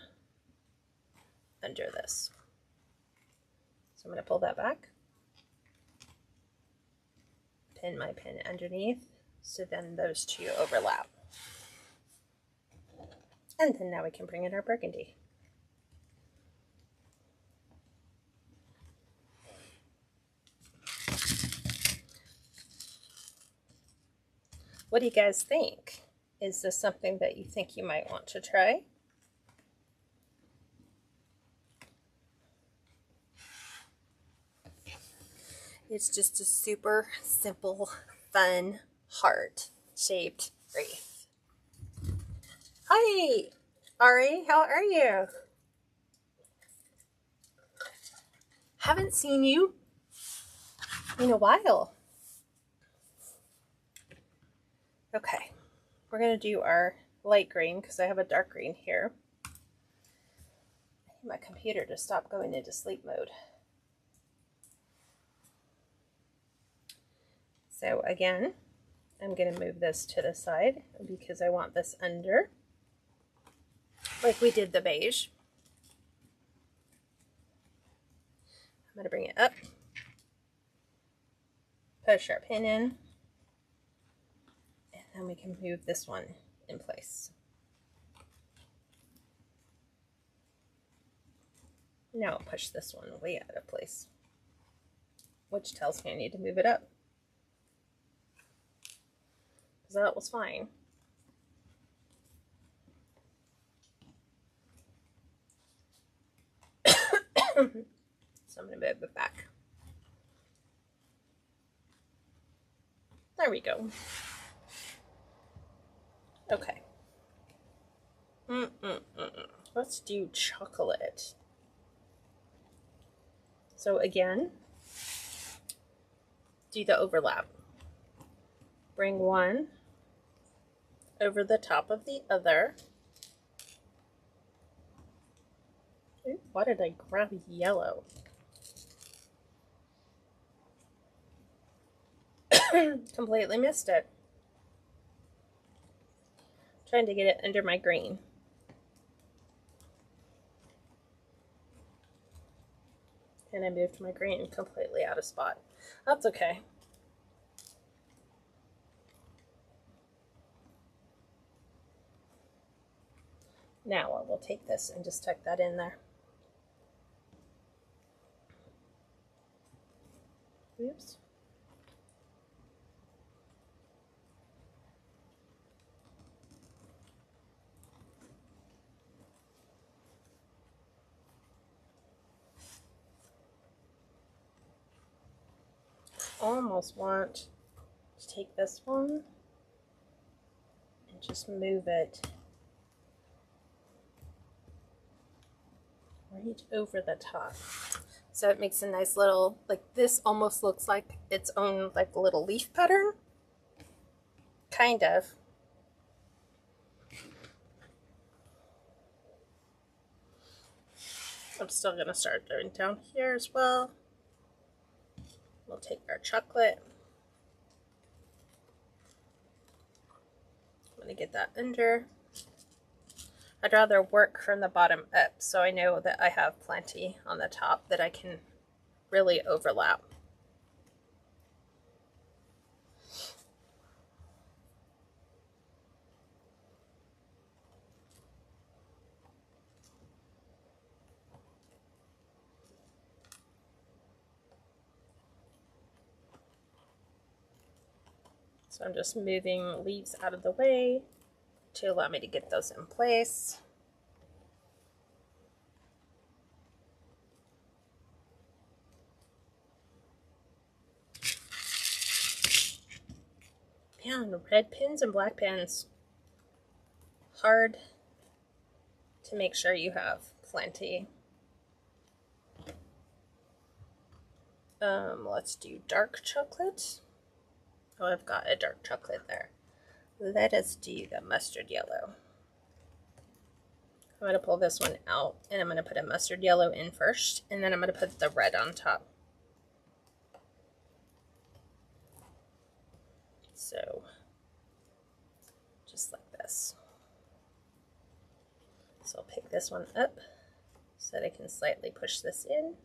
under this. So I'm going to pull that back. Pin my pin underneath. So then those two overlap. And then now we can bring in our burgundy. What do you guys think? Is this something that you think you might want to try? It's just a super simple, fun, heart-shaped wreath. Hi! Ari, how are you? Haven't seen you in a while. Okay, we're going to do our light green because I have a dark green here. I need my computer to stop going into sleep mode. So again, I'm going to move this to the side because I want this under, like we did the beige. I'm going to bring it up, push our pin in, and then we can move this one in place. Now I'll push this one way out of place, which tells me I need to move it up, because that was fine. So I'm going to move it back. There we go. Okay. Let's do chocolate. So again, do the overlap. Bring one over the top of the other. Ooh, why did I grab yellow? Completely missed it. Trying to get it under my green. And I moved my green completely out of spot. That's okay. Now I will take this and just tuck that in there. Oops. Almost want to take this one and just move it right over the top. So it makes a nice little, like this almost looks like its own like little leaf pattern. Kind of. I'm still going to start doing down here as well. We'll take our chocolate. I'm going to get that under. I'd rather work from the bottom up so I know that I have plenty on the top that I can really overlap. So I'm just moving leaves out of the way to allow me to get those in place. Man, red pins and black pins. Hard to make sure you have plenty. Let's do dark chocolate. Oh, I've got a dark chocolate there. Let us do the mustard yellow. I'm going to pull this one out and I'm going to put a mustard yellow in first, and then I'm going to put the red on top. So, just like this. So I'll pick this one up so that I can slightly push this in.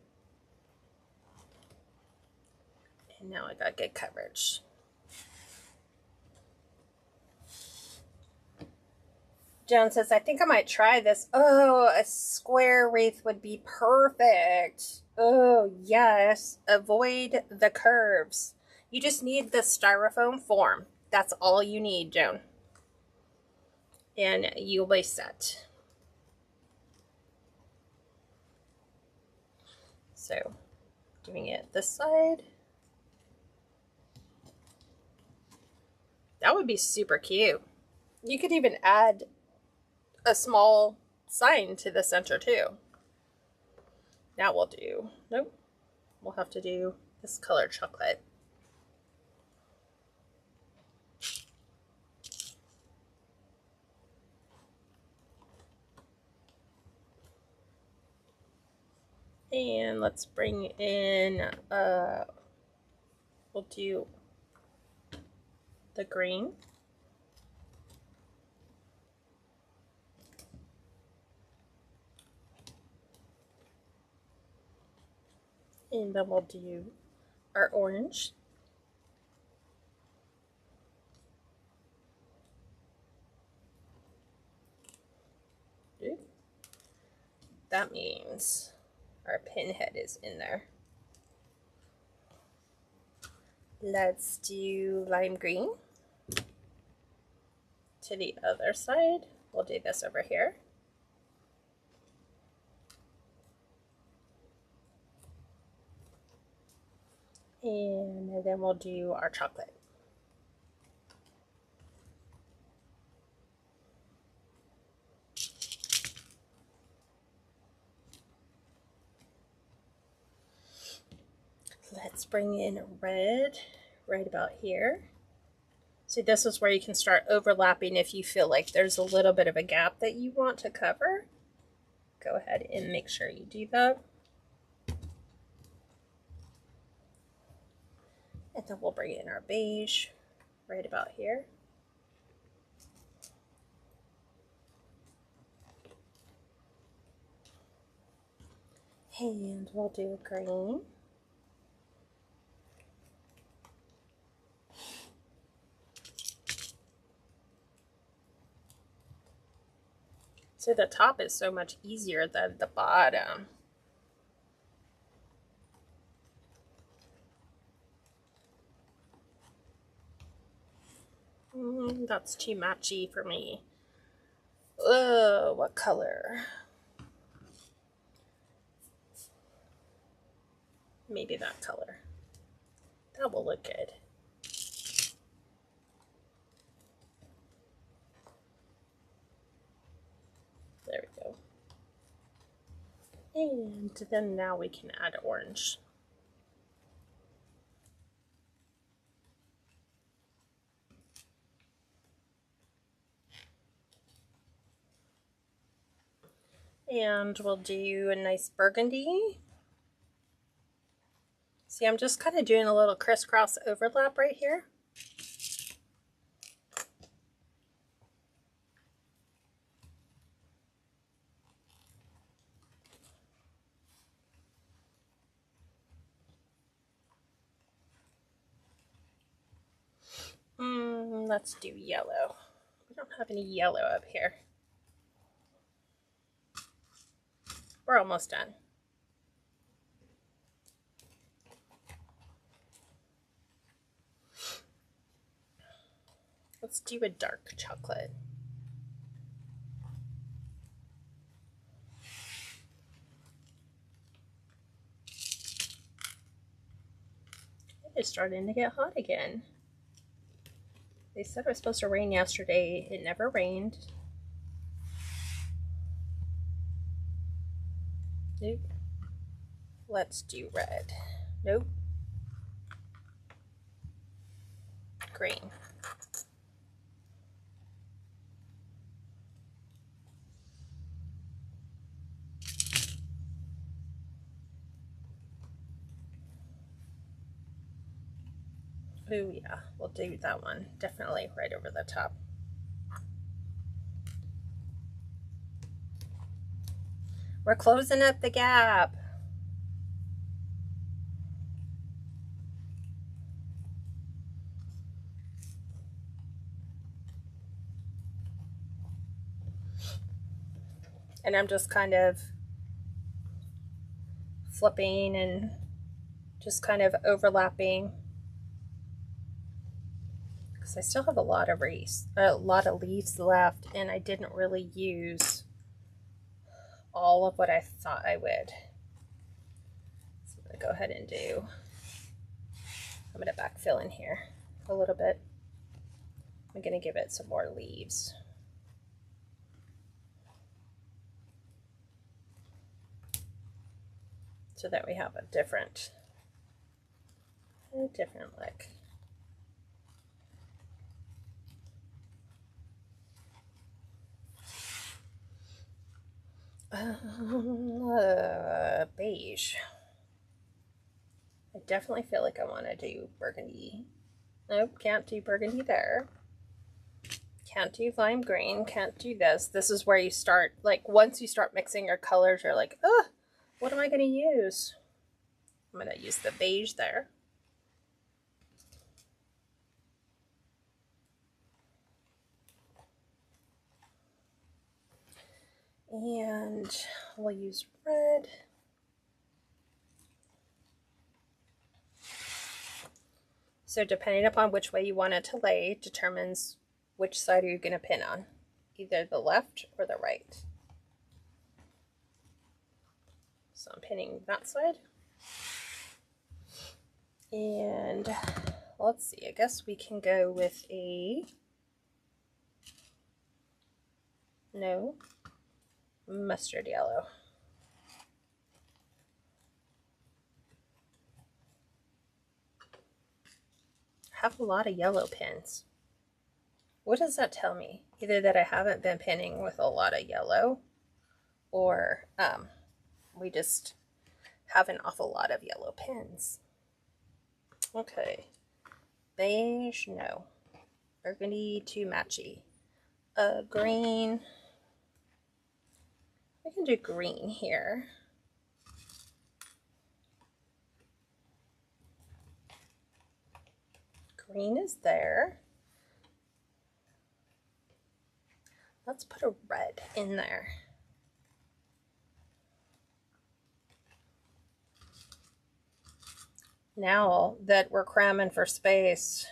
And now I got good coverage. Joan says, I think I might try this. Oh, a square wreath would be perfect. Oh, yes. Avoid the curves. You just need the styrofoam form. That's all you need, Joan. And you'll be set. So, doing it this side. That would be super cute. You could even add a small sign to the center too. Now we'll do, nope, we'll have to do this colored chocolate. And let's bring in, we'll do the green. And then we'll do our orange. That means our pinhead is in there. Let's do lime green. To the other side, we'll do this over here. And then we'll do our chocolate. Let's bring in red right about here. See, this is where you can start overlapping if you feel like there's a little bit of a gap that you want to cover. Go ahead and make sure you do that. And then we'll bring in our beige right about here. And we'll do green. So the top is so much easier than the bottom. That's too matchy for me. What color? Maybe that color. That will look good. There we go. And then now we can add orange. And we'll do a nice burgundy. See, I'm just kind of doing a little crisscross overlap right here. Let's do yellow. We don't have any yellow up here. We're almost done. Let's do a dark chocolate. It's starting to get hot again. They said it was supposed to rain yesterday. It never rained. Nope. Let's do red. Nope. Green. Oh yeah, we'll do that one. Definitely right over the top. We're closing up the gap. And I'm just kind of flipping and just kind of overlapping. Because I still have a lot of leaves left, and I didn't really use all of what I thought I would. So I'm going to go ahead and I'm going to backfill in here a little bit. I'm going to give it some more leaves. so that we have a different look. Beige. I definitely feel like I want to do burgundy. Nope, can't do burgundy there. Can't do lime green, can't do this. This is where you start, like, once you start mixing your colors, you're like, ugh, what am I going to use? I'm going to use the beige there. And we'll use red. So depending upon which way you want it to lay determines which side are you going to pin on, either the left or the right. So I'm pinning that side. And let's see, I guess we can go with a, no, mustard yellow. I have a lot of yellow pins. What does that tell me? Either that I haven't been pinning with a lot of yellow, or we just have an awful lot of yellow pins. Okay, beige, no. Burgundy, too matchy. Green, I can do green here. Green is there. Let's put a red in there. Now that we're cramming for space,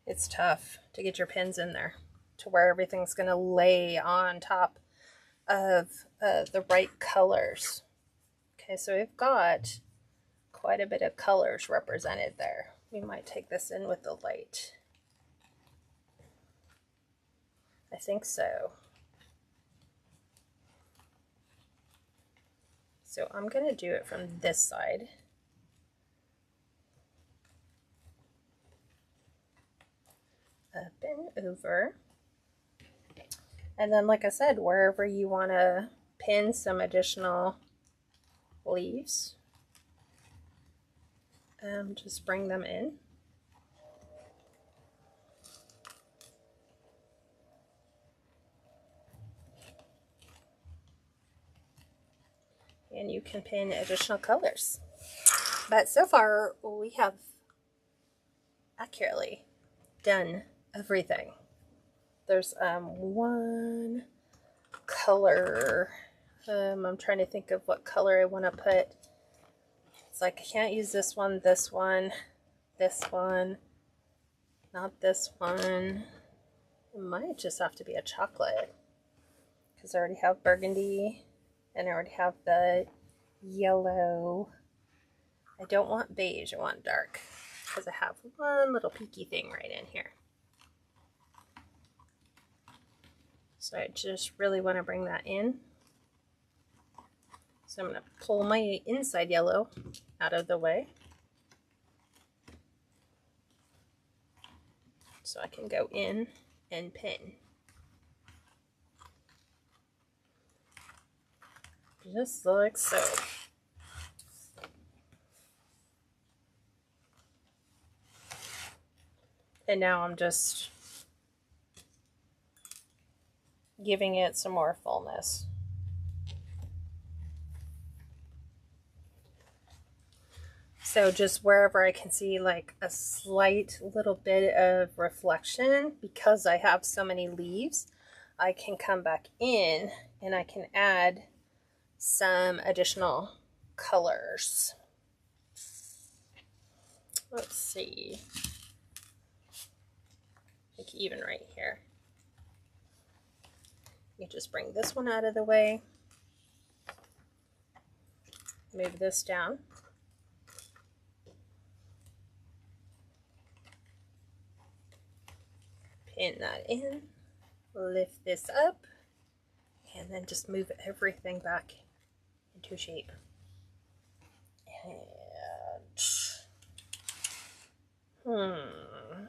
it's tough to get your pins in there to where everything's going to lay on top of the right colors. Okay, so we've got quite a bit of colors represented there. We might take this in with the light. I think so. So I'm going to do it from this side. Up and over. And then, like I said, wherever you want to pin some additional leaves, just bring them in. And you can pin additional colors. But so far, we have accurately done everything. There's one color. I'm trying to think of what color I want to put. It's like I can't use this one, this one, this one, not this one. It might just have to be a chocolate because I already have burgundy and I already have the yellow. I don't want beige, I want dark because I have one little peaky thing right in here. So I just really want to bring that in. So I'm going to pull my inside yellow out of the way so I can go in and pin. Just like so. And now I'm just giving it some more fullness. So just wherever I can see like a slight little bit of reflection, because I have so many leaves, I can come back in and I can add some additional colors. Let's see. Like even right here. You just bring this one out of the way. Move this down. Pin that in. Lift this up and then just move everything back into shape. And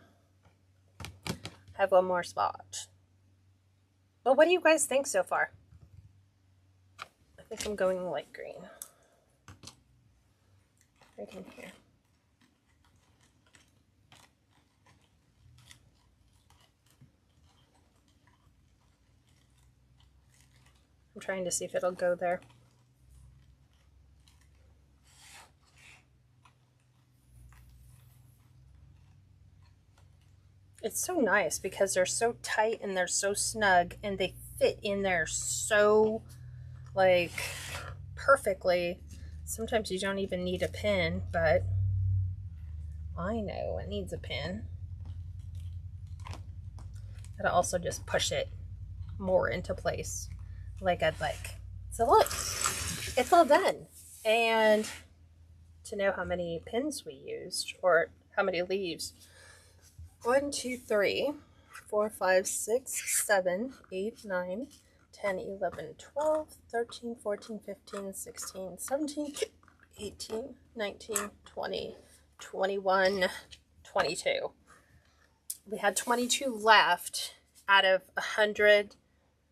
have one more spot. Well, what do you guys think so far? I think I'm going light green. Right in here. I'm trying to see if it'll go there. It's so nice because they're so tight and they're so snug and they fit in there so like perfectly. Sometimes you don't even need a pin, but I know it needs a pin. Gotta also just push it more into place like I'd like. So look, it's all done. And to know how many pins we used or how many leaves. 1, 2, 3, 4, 5, 6, 7, 8, 9, 10, 11, 12, 13, 14, 15, 16, 17, 18, 19, 20, 21, 22. We had 22 left out of 100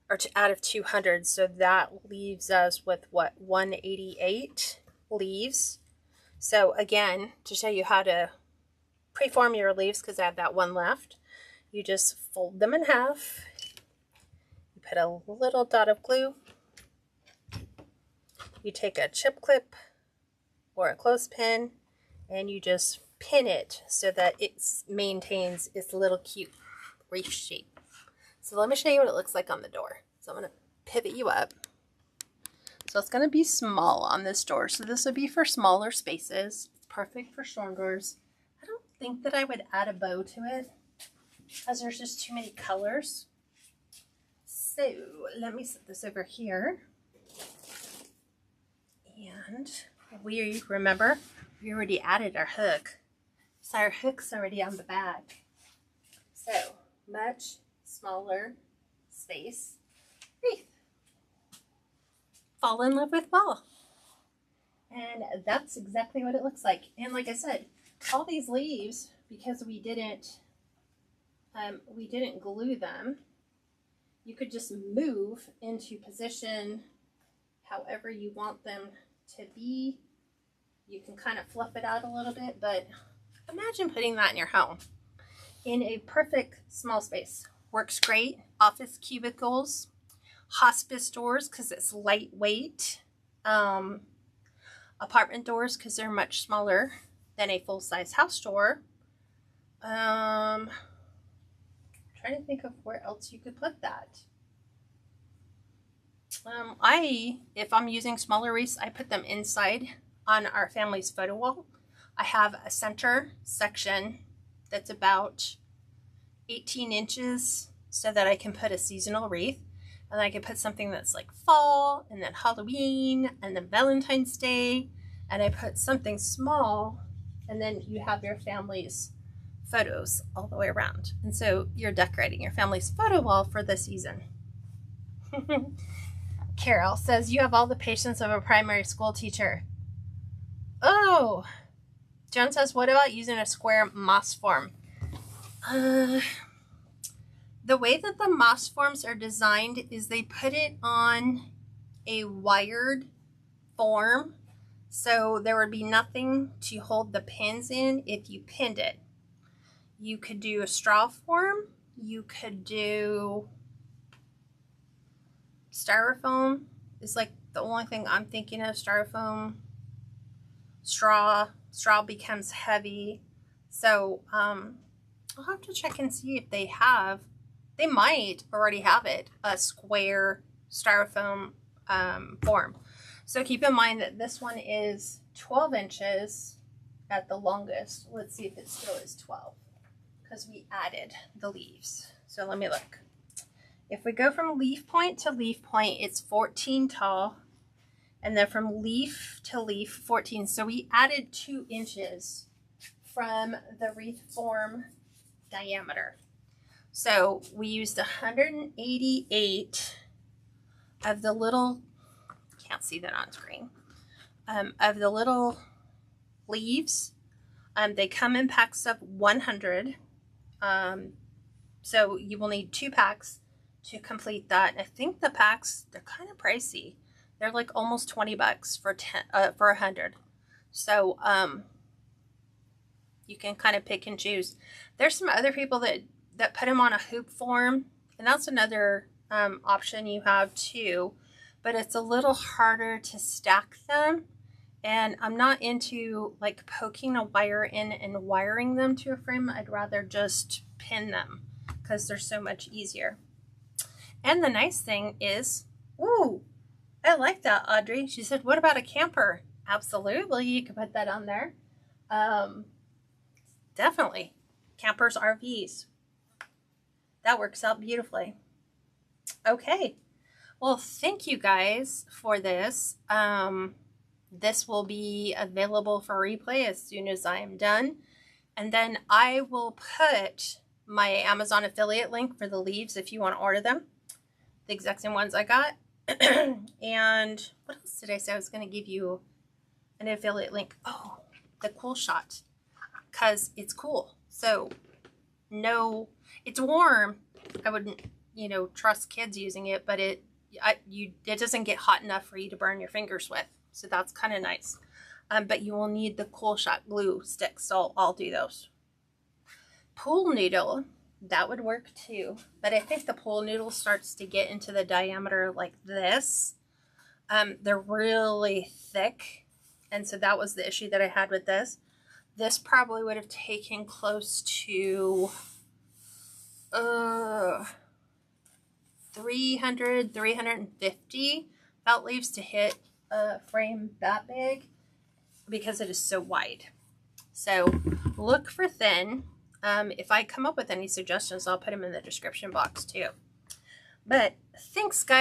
or out of 200. So that leaves us with what, 188 leaves. So again, to show you how to preform your leaves, because I have that one left, you just fold them in half. You put a little dot of glue. You take a chip clip or a clothespin and you just pin it so that it maintains its little cute wreath shape. So let me show you what it looks like on the door. So I'm going to pivot you up. So it's going to be small on this door. So this would be for smaller spaces. It's perfect for storm doors. I don't think that I would add a bow to it because there's just too many colors. So let me set this over here. And we remember we already added our hook. So our hook's already on the back. So much smaller space wreath. Fall in love with ball. And that's exactly what it looks like. And like I said, all these leaves, because we didn't glue them, you could just move into position however you want them to be. You can kind of fluff it out a little bit, but imagine putting that in your home in a perfect small space. Works great. Office cubicles, hospice doors because it's lightweight, apartment doors because they're much smaller than a full-size house door. Trying to think of where else you could put that. If I'm using smaller wreaths, I put them inside on our family's photo wall. I have a center section that's about 18 inches so that I can put a seasonal wreath. And I can put something that's like fall, and then Halloween, and then Valentine's Day. And I put something small, and then you have your family's photos all the way around. And so you're decorating your family's photo wall for the season. Carol says, you have all the patience of a primary school teacher. Oh, Joan says, what about using a square moss form? The way that the moss forms are designed is they put it on a wired form. So there would be nothing to hold the pins in if you pinned it. You could do a straw form. You could do styrofoam. It's like the only thing I'm thinking of. Styrofoam, straw becomes heavy. So I'll have to check and see if they might already have it, a square styrofoam form. So keep in mind that this one is 12 inches at the longest. Let's see if it still is 12 because we added the leaves. So let me look. If we go from leaf point to leaf point, it's 14 tall. And then from leaf to leaf, 14. So we added 2 inches from the wreath form diameter. So we used 188 of the little, can't see that on screen, of the little leaves. They come in packs of 100. So you will need 2 packs to complete that. I think the packs, they're kind of pricey. They're like almost $20 for 100. So you can kind of pick and choose. There's some other people that put them on a hoop form, and that's another option you have too, but it's a little harder to stack them, and I'm not into like poking a wire in and wiring them to a frame. I'd rather just pin them because they're so much easier. And the nice thing is, ooh, I like that, Audrey. She said, what about a camper? Absolutely, you can put that on there. Definitely. Campers, RVs. That works out beautifully. Okay. Well, thank you guys for this. This will be available for replay as soon as I am done. And then I will put my Amazon affiliate link for the leaves if you want to order them. The exact same ones I got. And what else did I say? I was going to give you an affiliate link. Oh, the Cool Shot. Because it's cool. So, no, it's warm. I wouldn't, you know, trust kids using it, but it doesn't get hot enough for you to burn your fingers with. So that's kind of nice. But you will need the Cool Shot glue sticks, so I'll do those. Pool noodle, that would work too. But I think the pool noodle starts to get into the diameter like this. They're really thick. And so that was the issue that I had with this. This probably would have taken close to 300, 350 felt leaves to hit a frame that big because it is so wide. So look for thin. If I come up with any suggestions, I'll put them in the description box too. But thanks, guys.